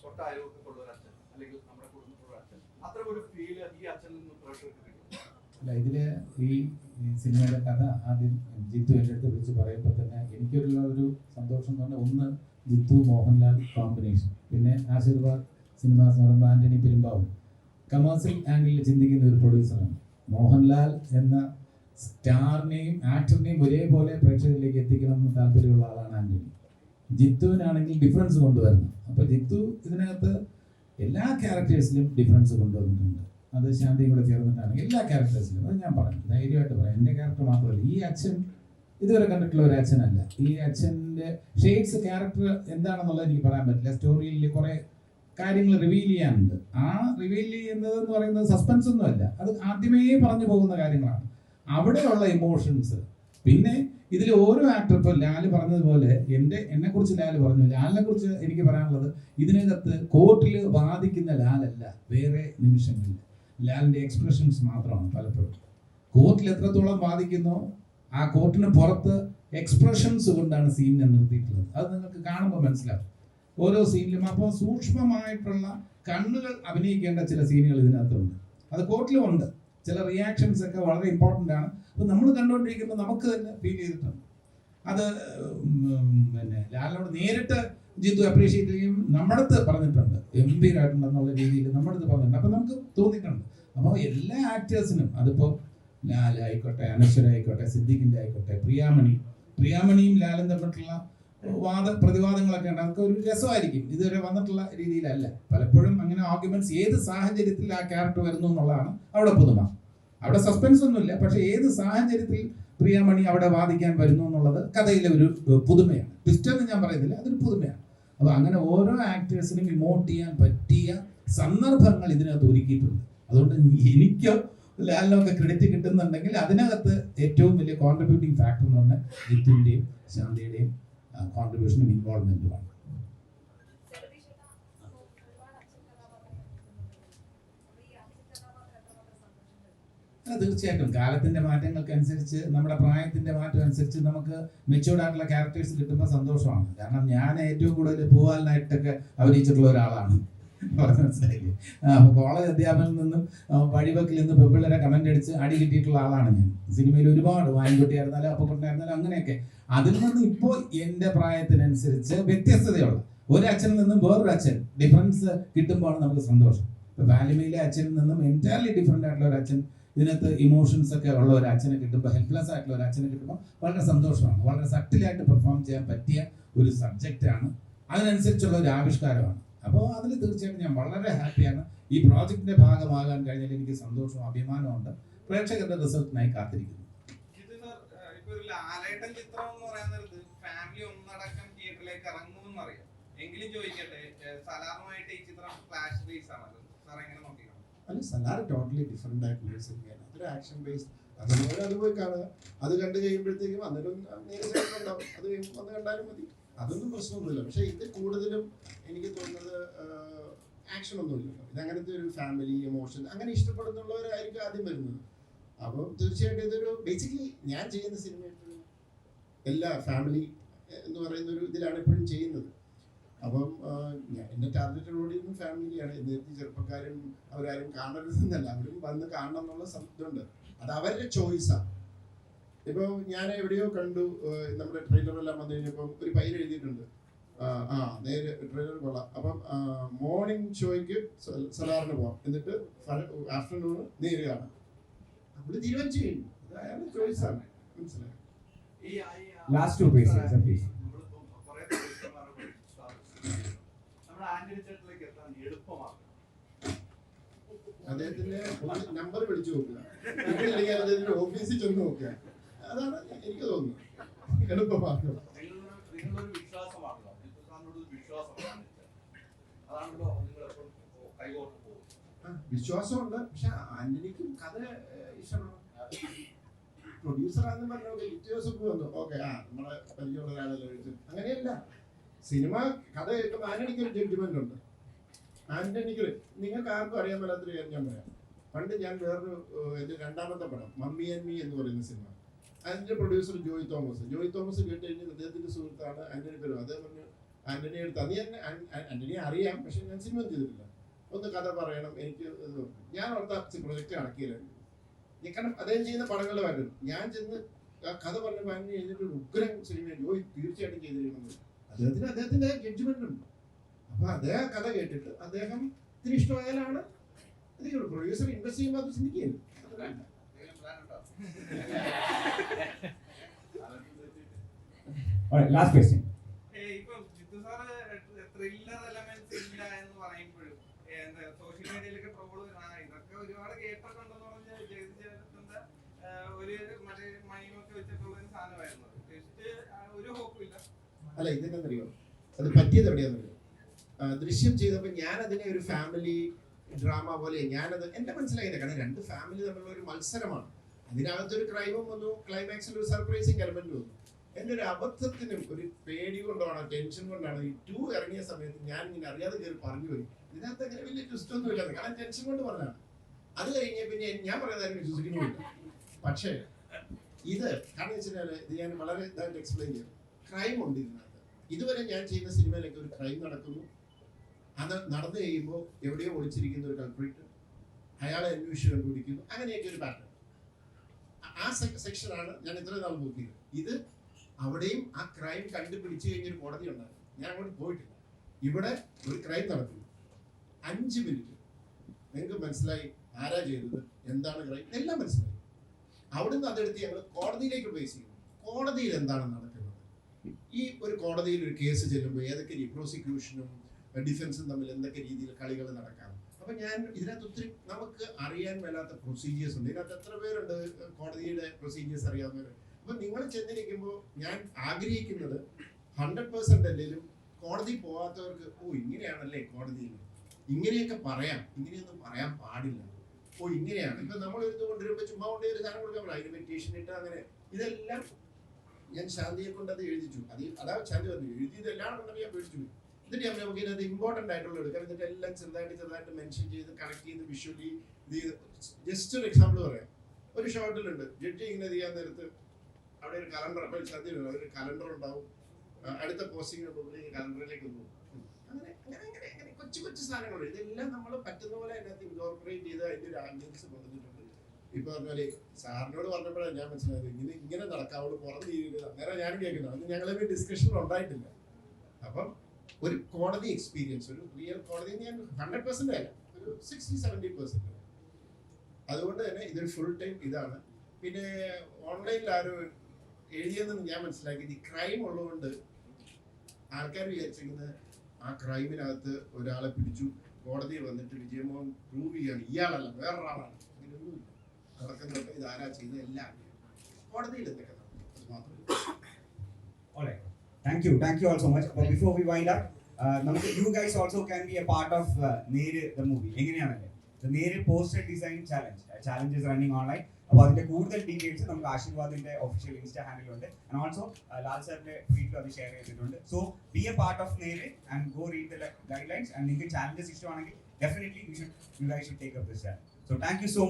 തൊട്ട അയൽവക്കത്തുള്ള ഒരു അച്ഛൻ, അല്ലെങ്കിൽ നമ്മുടെ കുടുംബത്തിലുള്ള അച്ഛൻ, അത്ര ഒരു ഫീല് ഈ അച്ഛനിൽ നിന്ന് പ്രേക്ഷകർക്ക് കിട്ടും. അല്ല, ഇതില് ഈ സിനിമയുടെ കഥ ആദ്യം ജിത്തു എൻ്റെ അടുത്ത് വിളിച്ച് പറയുമ്പോൾ തന്നെ എനിക്കൊരു സന്തോഷം എന്ന് പറഞ്ഞാൽ, ഒന്ന് ജിത്തു മോഹൻലാൽ കോമ്പിനേഷൻ, പിന്നെ ആശീർവാദ് സിനിമാസ് എന്ന് പറയുമ്പോൾ ആന്റണി പെരുമ്പാവൂർ. കമേഴ്സ്യൽ ആംഗിളിൽ ചിന്തിക്കുന്ന ഒരു പ്രൊഡ്യൂസറാണ്. മോഹൻലാൽ എന്ന സ്റ്റാറിനെയും ആക്ടറിനെയും ഒരേപോലെ പ്രേക്ഷകരിലേക്ക് എത്തിക്കണമെന്ന് താല്പര്യമുള്ള ആളാണ് ആന്റണി. ജിത്തുവിനാണെങ്കിൽ ഡിഫറൻസ് കൊണ്ടുവരണം. അപ്പോൾ ജിത്തു ഇതിനകത്ത് എല്ലാ ക്യാരക്ടേഴ്സിലും ഡിഫറൻസ് കൊണ്ടുവന്നിട്ടുണ്ട്. അത് ശാന്തിയും കൂടെ ചേർന്നിട്ടാണ് എല്ലാ ക്യാരക്ടേഴ്സിലും. അത് ഞാൻ പറഞ്ഞു, ധൈര്യമായിട്ട് പറയാം. എൻ്റെ ക്യാരക്ടർ മാത്രമല്ല, ഈ അച്ഛൻ ഇതുവരെ കണ്ടിട്ടുള്ള ഒരു അച്ഛനല്ല. ഈ അച്ഛൻ്റെ ഷെയ്ഡ്സ് ക്യാരക്ടർ എന്താണെന്നുള്ളത് എനിക്ക് പറയാൻ പറ്റില്ല. സ്റ്റോറിയിൽ കുറേ കാര്യങ്ങൾ റിവീൽ ചെയ്യാനുണ്ട്. ആ റിവീൽ ചെയ്യുന്നത് എന്ന് പറയുന്നത് സസ്പെൻസ് ഒന്നുമല്ല, അത് ആദ്യമേ പറഞ്ഞു പോകുന്ന കാര്യങ്ങളാണ്. അവിടെയുള്ള ഇമോഷൻസ്, പിന്നെ ഇതിൽ ഓരോ ആക്ടർ, ഇപ്പോൾ ലാല് പറഞ്ഞതുപോലെ എന്നെക്കുറിച്ച് ലാല് പറഞ്ഞു, ലാലിനെ കുറിച്ച് എനിക്ക് പറയാനുള്ളത്, ഇതിനകത്ത് കോർട്ടിൽ വാദിക്കുന്ന ലാലല്ല, വേറെ നിമിഷങ്ങളിൽ ലാലിൻ്റെ എക്സ്പ്രഷൻസ് മാത്രമാണ് പലപ്പോഴും. കോർട്ടിൽ എത്രത്തോളം വാദിക്കുന്നോ ആ കോർട്ടിന് പുറത്ത് എക്സ്പ്രഷൻസ് കൊണ്ടാണ് സീനിനെ നിർത്തിയിട്ടുള്ളത്. അത് നിങ്ങൾക്ക് കാണുമ്പോൾ മനസ്സിലാവും ഓരോ സീനിലും. അപ്പോൾ സൂക്ഷ്മമായിട്ടുള്ള കണ്ണുകൾ അഭിനയിക്കേണ്ട ചില സീനുകൾ ഇതിനകത്തുണ്ട്. അത് കോർട്ടിലും ഉണ്ട്. ചില റിയാക്ഷൻസ് ഒക്കെ വളരെ ഇമ്പോർട്ടൻ്റ് ആണ്. അപ്പോൾ നമ്മൾ കണ്ടുകൊണ്ടിരിക്കുമ്പോൾ നമുക്ക് തന്നെ ഫീൽ ചെയ്തിട്ടുണ്ട്. അത് പിന്നെ ലാലിനോട് നേരിട്ട് ജിത്തു അപ്രീഷിയേറ്റ് ചെയ്യും, നമ്മുടെ അടുത്ത് പറഞ്ഞിട്ടുണ്ട്, ഗംഭീരമായിട്ടുണ്ടെന്നുള്ള രീതിയിൽ നമ്മുടെ അടുത്ത് പറഞ്ഞിട്ടുണ്ട്. അപ്പോൾ നമുക്ക് തോന്നിയിട്ടുണ്ട്. അപ്പോൾ എല്ലാ ആക്ടേഴ്സിനും, അതിപ്പോൾ ലാലായിക്കോട്ടെ, അനശ്വരായിക്കോട്ടെ, സിദ്ദിഖിൻ്റെ ആയിക്കോട്ടെ, പ്രിയാമണിയും ലാലും തമ്മിലുള്ള പ്രതിവാദങ്ങളൊക്കെ ഉണ്ട്. അതൊക്കെ ഒരു രസമായിരിക്കും. ഇതുവരെ വന്നിട്ടുള്ള രീതിയിലല്ല. പലപ്പോഴും അങ്ങനെ ആർഗ്യുമെന്റ്സ് ഏത് സാഹചര്യത്തിൽ ആ ക്യാരക്ടർ വരുന്നു എന്നുള്ളതാണ് അവിടെ പുതുമ. അവിടെ സസ്പെൻസ് ഒന്നുമില്ല, പക്ഷെ ഏത് സാഹചര്യത്തിൽ പ്രിയാമണി അവിടെ വാദിക്കാൻ വരുന്നു എന്നുള്ളത് കഥയിലെ ഒരു പുതുമയാണ്. ട്വിസ്റ്റ് എന്ന് ഞാൻ പറയുന്നില്ല, അതൊരു പുതുമയാണ്. അപ്പോൾ അങ്ങനെ ഓരോ ആക്ടേഴ്സിനും ഇമോട്ട് ചെയ്യാൻ പറ്റിയ സന്ദർഭങ്ങൾ ഇതിനകത്ത് ഒരുക്കിയിട്ടുണ്ട്. അതുകൊണ്ട് എനിക്കോ ലാലിനൊക്കെ ക്രെഡിറ്റ് കിട്ടുന്നുണ്ടെങ്കിൽ അതിനകത്ത് ഏറ്റവും വലിയ കോൺട്രിബ്യൂട്ടിംഗ് ഫാക്ടർ എന്ന് പറഞ്ഞാൽ ജിത്തുവിൻ്റെയും ശാന്തിയുടെയും കോൺട്രിബ്യൂഷനും ഇൻവോൾവ്മെന്റുമാണ്. തീർച്ചയായിട്ടും കാലത്തിന്റെ മാറ്റങ്ങൾക്കനുസരിച്ച്, നമ്മുടെ പ്രായത്തിന്റെ മാറ്റം അനുസരിച്ച് നമുക്ക് മെച്യൂർഡ് ആയിട്ടുള്ള ക്യാരക്ടേഴ്സ് കിട്ടുമ്പോൾ സന്തോഷമാണ്. കാരണം ഞാൻ ഏറ്റവും കൂടുതൽ പൂവാലിനായിട്ടൊക്കെ അഭിനയിച്ചിട്ടുള്ള ഒരാളാണ്. മനസ്സിലായില്ലേ? അപ്പോൾ കോളേജ് അധ്യാപനത്തിൽ നിന്നും വഴിവെക്കിൽ നിന്ന് പെമ്പിള്ളേരെ കമന്റ് അടിച്ച് അടി കിട്ടിയിട്ടുള്ള ആളാണ് ഞാൻ. സിനിമയിൽ ഒരുപാട് വായൻകുട്ടിയായിരുന്നാലും അപ്പക്കുട്ടിയായിരുന്നാലും അങ്ങനെയൊക്കെ. അതിൽ നിന്ന് ഇപ്പോൾ എൻ്റെ പ്രായത്തിനനുസരിച്ച് വ്യത്യസ്തതയുള്ള ഒരു അച്ഛനിൽ നിന്നും വേറൊരു അച്ഛൻ ഡിഫറൻസ് കിട്ടുമ്പോഴാണ് നമുക്ക് സന്തോഷം. ഇപ്പോൾ വാലിമയിലെ അച്ഛനിൽ നിന്നും എൻറ്റയർലി ഡിഫറെൻ്റ് ആയിട്ടുള്ള ഒരു അച്ഛൻ, ഇതിനകത്ത് ഇമോഷൻസ് ഒക്കെ ഉള്ള ഒരു അച്ഛനെ കിട്ടുമ്പോൾ, ഹെൽപ്ലെസ് ആയിട്ടുള്ള ഒരു അച്ഛനെ കിട്ടുമ്പോൾ വളരെ സന്തോഷമാണ്. വളരെ സട്ടിലായിട്ട് പെർഫോം ചെയ്യാൻ പറ്റിയ ഒരു സബ്ജക്റ്റാണ്. അതിനനുസരിച്ചുള്ള ഒരു ആവിഷ്കാരമാണ്. അപ്പോൾ അതിൽ തീർച്ചയായിട്ടും ഞാൻ വളരെ ഹാപ്പിയാണ്. ഈ പ്രോജക്റ്റിന്റെ ഭാഗമാകാൻ കഴിഞ്ഞാൽ എനിക്ക് സന്തോഷവും അഭിമാനമുണ്ട്. പ്രേക്ഷകരുടെ റിസൾട്ടിനായി കാത്തിരിക്കുന്നു. ലാലേട്ടൻ ചിത്രം എന്ന് പറയുന്നത് ഫാമിലി ഒന്നടക്കം തിയേറ്ററിലേക്ക് ഇറങ്ങുമെന്ന് അറിയാം. എങ്കിലും ചോദിക്കട്ടെ, സലാറുമായിട്ട് ഈ ചിത്രം ഫ്ലാഷ് ബേസ് ആണല്ലോ, സാർ എങ്ങനെ നോക്കിയാണ്? അല്ല, സലാർ ടോട്ടലി ഡിഫറെന്റ് ആയിട്ടുള്ള സിനിമയാണ്. അതൊരു ആക്ഷൻ ബേസ്ഡ്. അതുപോലെ അത് പോയി കാണുക. അത് കണ്ടു കഴിയുമ്പോഴത്തേക്കും അന്നേരം നേരിട്ടുണ്ടാവും. അത് വന്ന് കണ്ടാലും മതി, അതൊന്നും പ്രശ്നമൊന്നുമില്ല. പക്ഷെ ഇത് കൂടുതലും എനിക്ക് തോന്നുന്നത് ആക്ഷൻ ഒന്നുമില്ലല്ലോ. ഇതങ്ങനത്തെ ഒരു ഫാമിലി എമോഷൻ അങ്ങനെ ഇഷ്ടപ്പെടുന്നുള്ളവരായിരിക്കും ആദ്യം വരുന്നത്. അപ്പം തീർച്ചയായിട്ടും ഇതൊരു ബേസിക്കലി ഞാൻ ചെയ്യുന്ന സിനിമ എപ്പോഴും എല്ലാ ഫാമിലി എന്ന് പറയുന്ന ഒരു ഇതിലാണ് എപ്പോഴും ചെയ്യുന്നത്. അപ്പം എൻ്റെ ടാർഗറ്റഡ് ഓഡിയൻസും ഫാമിലിയാണ്. എന്നിട്ട് ചെറുപ്പക്കാരും അവരാരും കാണരുതെന്നല്ല, അവരും വന്ന് കാണണം എന്നുള്ള ഇതുണ്ട്. അത് അവരുടെ ചോയ്സാണ്. ഇപ്പോൾ ഞാൻ എവിടെയോ കണ്ടു, നമ്മുടെ ട്രെയിലറെല്ലാം വന്നു കഴിഞ്ഞപ്പം ഒരു പയ്യൻ എഴുതിയിട്ടുണ്ട്, നേരെ ട്രെയിലർ കൊള്ളാം, അപ്പം മോർണിംഗ് ഷോയ്ക്ക് സലാറിന് പോവാം, എന്നിട്ട് ആഫ്റ്റർനൂണ് നേര് കാണാം. അവിടെ തീരുമാനിച്ചു കഴിഞ്ഞു. അത് അയാളുടെ ചോയ്സാണ്. മനസ്സിലായി? Last two page please. അദ്ദേഹത്തിന്റെ നമ്പർ വിളിച്ചു നോക്കുക, അല്ലെങ്കിൽ അദ്ദേഹത്തിന്റെ ഓഫീസിൽ ചെന്ന് നോക്കുക. അതാണ് എനിക്ക് തോന്നുന്നത് എളുപ്പമാർഗം. വിശ്വാസമുണ്ട്. പക്ഷെ ആന്റണിക്കും കഥ ഇഷ്ടമാണ്. പ്രൊഡ്യൂസറാണെന്ന് പറഞ്ഞ ജോസഫ് വന്നു, ഓക്കെ, നമ്മളെ പരിചയമുള്ള ഒരാളല്ലേ വിളിച്ചു. അങ്ങനെയല്ല, സിനിമ കഥ കേൾക്കുമ്പോൾ ആന്റണിക്ക് ഒരു ജഡ്ജ്മെന്റ് ഉണ്ട്. ആന്റണിക്ക് നിങ്ങൾക്ക് ആർക്കും അറിയാൻ മേലാത്തൊരു കാര്യം ഞാൻ പറയാം. പണ്ട് ഞാൻ വേറൊരു എൻ്റെ രണ്ടാമത്തെ പടം മമ്മി ആൻഡ് മീ എന്ന് പറയുന്ന സിനിമ, അതിൻ്റെ പ്രൊഡ്യൂസർ ജോയ് തോമസ് കേട്ട് കഴിഞ്ഞാൽ അദ്ദേഹത്തിൻ്റെ സുഹൃത്താണ് ആന്റണി പെരുമാ. അദ്ദേഹം പറഞ്ഞു, ആന്റണി എടുത്ത് അത് ഞാൻ ആന്റണിയെ അറിയാം, പക്ഷെ ഞാൻ സിനിമ ചെയ്തിട്ടില്ല, ഒന്ന് കഥ പറയണം എനിക്ക്. ഞാൻ ഓർത്ത പ്രൊജക്റ്റ് അടക്കിയില്ലായിരുന്നു. കാരണം അദ്ദേഹം ചെയ്യുന്ന പടങ്ങൾ വരും. ഞാൻ ചെന്ന് കഥ പറഞ്ഞപ്പോൾ ആന്റണി എഴുതിയിട്ട് ഒരു ഉഗ്രൻ സിനിമ ജോയ് തീർച്ചയായിട്ടും ചെയ്തിരിക്കുന്നത്. അദ്ദേഹത്തിന്റെ ജഡ്ജ്മെന്റ് ഉണ്ട്. അപ്പൊ അദ്ദേഹം കഥ കേട്ടിട്ട് അദ്ദേഹം ഇത്തിരി ഇഷ്ടമായാലാണ് അധികം പ്രൊഡ്യൂസർ ഇൻവെസ്റ്റ് ചെയ്യുമ്പോൾ അത് ചിന്തിക്കുകയല്ലോ. അത് വേണ്ട. Last question. ഇപ്പം ജിത്തു സാറ് ത്രില്ലർ എലമെന്റ്സ് ഇല്ല എന്ന് പറയുമ്പോഴും സോഷ്യൽ മീഡിയയിലൊക്കെ ട്രോള് ഇതൊക്കെ ഒരുപാട് കേട്ടിട്ടുണ്ടെന്ന് പറഞ്ഞ് ജയതിന്റെ ഒരു മറ്റേ മൈമൊക്കെ വെച്ചിട്ടുള്ള ഒരു സാധനമായിരുന്നു. ഒരു ഹോപ്പും ഇല്ല. അല്ല, ഇതെന്നറിയോ അത് പറ്റിയത് എവിടെയാണെന്നറിയോ? ദൃശ്യം ചെയ്തപ്പോൾ ഞാൻ അതിനെ ഒരു ഫാമിലി ഡ്രാമ പോലെ ഞാനത് എൻ്റെ മനസ്സിലായില്ല. കാരണം രണ്ട് ഫാമിലി തമ്മിലുള്ള ഒരു മത്സരമാണ്. അതിനകത്തൊരു ക്രൈമും വന്നു, ക്ലൈമാക്സിൽ ഒരു സർപ്രൈസിങ് എലമെന്റ് വന്നു. എൻ്റെ ഒരു അബദ്ധത്തിനും ഒരു പേടി കൊണ്ടാണ്, ടെൻഷൻ കൊണ്ടാണ് ഈ 2 ഇറങ്ങിയ സമയത്ത് ഞാൻ ഇങ്ങനെ അറിയാതെ കയറി പറഞ്ഞു പോയി. ഇതിനകത്ത് അങ്ങനെ വലിയ ട്വിസ്റ്റ് ഒന്നും ഇല്ലാതെ, കാരണം ടെൻഷൻ കൊണ്ട് പറഞ്ഞാണ്. അത് കഴിഞ്ഞ പിന്നെ ഞാൻ പറയുന്നതായിരുന്നു വിശ്വസിക്കുന്നുമില്ല. പക്ഷേ ഇത് കാരണം വെച്ചാൽ ഇത് ഞാൻ വളരെ ഇതായിട്ട് എക്സ്പ്ലെയിൻ ചെയ്യാം. ക്രൈം ഉണ്ട് ഇതിനകത്ത്. ഇതുവരെ ഞാൻ ചെയ്യുന്ന സിനിമയിലൊക്കെ ഒരു ക്രൈം നടക്കുന്നു, അത് നടന്നു കഴിയുമ്പോൾ എവിടെയോ ഒളിച്ചിരിക്കുന്ന ഒരു കൾപ്രിറ്റ്, അയാളെ അന്വേഷിച്ച് കണ്ടുപിടിക്കുന്നു, അങ്ങനെയൊക്കെ ഒരു പാറ്റേൺ. ആ സെക്ഷനാണ് ഞാൻ ഇത്രയും നാൾ നോക്കിയത്. ഇത് അവിടെയും ആ ക്രൈം കണ്ടുപിടിച്ച് കഴിഞ്ഞൊരു കോടതി ഉണ്ടായിരുന്നു. ഞാൻ അങ്ങോട്ട് പോയിട്ടില്ല. ഇവിടെ ഒരു ക്രൈം നടക്കുന്നു, 5 മിനിറ്റ് നിങ്ങൾക്ക് മനസ്സിലായി ആരാ ചെയ്തത്, എന്താണ് ക്രൈം, എല്ലാം മനസ്സിലായി. അവിടുന്ന് അതെടുത്ത് ഞങ്ങൾ കോടതിയിലേക്ക് പ്ലേസ് ചെയ്യുന്നു. കോടതിയിൽ എന്താണ് നടക്കുന്നത്? ഈ ഒരു കോടതിയിൽ ഒരു കേസ് ചെല്ലുമ്പോൾ ഏതൊക്കെ പ്രോസിക്യൂഷനും ഡിഫൻസും തമ്മിൽ എന്തൊക്കെ രീതിയിൽ കളികൾ നടക്കാം. അപ്പൊ ഞാൻ ഇതിനകത്ത് ഒത്തിരി നമുക്ക് അറിയാൻ മേലാത്ത പ്രൊസീജിയേഴ്സ് ഉണ്ട്. ഇതിനകത്ത് എത്ര പേരുണ്ട് കോടതിയുടെ പ്രൊസീജിയേഴ്സ് അറിയാവുന്നവർ? അപ്പൊ നിങ്ങൾ ചെന്നിരിക്കുമ്പോൾ ഞാൻ ആഗ്രഹിക്കുന്നത് 100% അല്ലെങ്കിലും കോടതി പോകാത്തവർക്ക് ഇങ്ങനെയാണല്ലേ കോടതിയിൽ, ഇങ്ങനെയൊക്കെ പറയാം, ഇങ്ങനെയൊന്നും പറയാൻ പാടില്ല, ഇങ്ങനെയാണ്. ഇപ്പൊ നമ്മൾ എടുത്ത് കൊണ്ടുവരുമ്പോൾ ചുമ്മാ കൊണ്ടേ ഒരു സാധനം കൊടുക്കാൻ അതിന് പെറ്റീഷൻ ഇട്ട് അങ്ങനെ ഇതെല്ലാം ഞാൻ ശാന്തിയെ കൊണ്ട് അത് എഴുതിച്ചു. അതാ ശാന്തി പറഞ്ഞു എഴുതിയതെല്ലാം കൊണ്ടത് ഞാൻ പേടിച്ചു. എന്നിട്ട് ഞാൻ നമുക്ക് ഇതിനകത്ത് ഇമ്പോർട്ടൻ്റ് ആയിട്ടുള്ള എടുക്കാം. എന്നിട്ട് എല്ലാം ചെറുതായിട്ട് മെൻഷൻ ചെയ്ത് കണക്ട് ചെയ്ത് വിഷ്വലി ഇത് ചെയ്ത് ജസ്റ്റ് ഒരു എക്സാമ്പിൾ പറയാം. ഒരു ഷോട്ടിലുണ്ട് ജഡ്ജി ഇങ്ങനെ ചെയ്യാൻ നേരത്ത് അവിടെ ഒരു കലണ്ടർ, അപ്പോൾ ശ്രദ്ധയില്ല, ഒരു കലണ്ടർ ഉണ്ടാവും, അടുത്ത പോസ്റ്റിംഗ് കലണ്ടറിലേക്ക് പോകും. അങ്ങനെ അങ്ങനെ അങ്ങനെ അങ്ങനെ കൊച്ചു കൊച്ചു സാധനങ്ങൾ ഇതെല്ലാം നമ്മൾ പറ്റുന്ന പോലെ അതിനകത്ത് ഇൻകോർപ്പറേറ്റ് ചെയ്ത് അതിൻ്റെ ഒരു ആംബിയൻസ് കൊടുത്തിട്ടുണ്ട്. ഇപ്പൊ പറഞ്ഞാല് സാറിനോട് പറഞ്ഞപ്പോഴാണ് ഞാൻ മനസ്സിലായത് ഇങ്ങനെ നടക്കാവുള്ളൂ, പുറം തീരുന്നത്. അന്നേരം ഞാനും കേൾക്കുന്നത് അന്ന് ഞങ്ങളെ ഡിസ്കഷൻ ഉണ്ടായിട്ടില്ല. അപ്പം ഒരു കോടതി എക്സ്പീരിയൻസ്, ഒരു റിയൽ കോടതി ഞാൻ 100% അല്ല, ഒരു 60-70%. അതുകൊണ്ട് തന്നെ ഇതൊരു ഫുൾ ടൈം ഇതാണ്. പിന്നെ ഓൺലൈനിൽ ആരും എഴുതിയതെന്ന് ഞാൻ മനസ്സിലാക്കിയത് ഈ ക്രൈം ഉള്ളതുകൊണ്ട് ആൾക്കാർ വിചാരിച്ചിരിക്കുന്നത് ആ ക്രൈമിനകത്ത് ഒരാളെ പിടിച്ചു കോടതിയിൽ വന്നിട്ട് വിജയമോഹൻ പ്രൂവ് ചെയ്യാണ് ഇയാളല്ല വേറൊരാളാണ്, അങ്ങനെയൊന്നുമില്ല. നടക്കുന്നതൊക്കെ ഇത് ആരാ ചെയ്യുന്നത് എല്ലാം കോടതിയിൽ എന്തൊക്കെ Alright. Thank you all so much. But before we wind up, you guys also can be a part of Neru the movie. എങ്ങനെയാണല്ലേ the Neru poster design challenge. Challenge is running online. അപ്പോൾ അതിന്റെ കൂടുതൽ details നമുക്ക് ആശീർവാദിന്റെ official Insta ഹാൻഡിലുണ്ട്. And also Lal സാറിന്റെ ട്വീറ്റിൽ അത് share ചെയ്തിട്ടുണ്ട്. So be a part of Neru and go read the guidelines. And നിങ്ങൾക്ക് ചാലഞ്ചസ് ഇഷ്ടമാണെങ്കിൽ definitely you guys should take up this challenge. So thank you so much.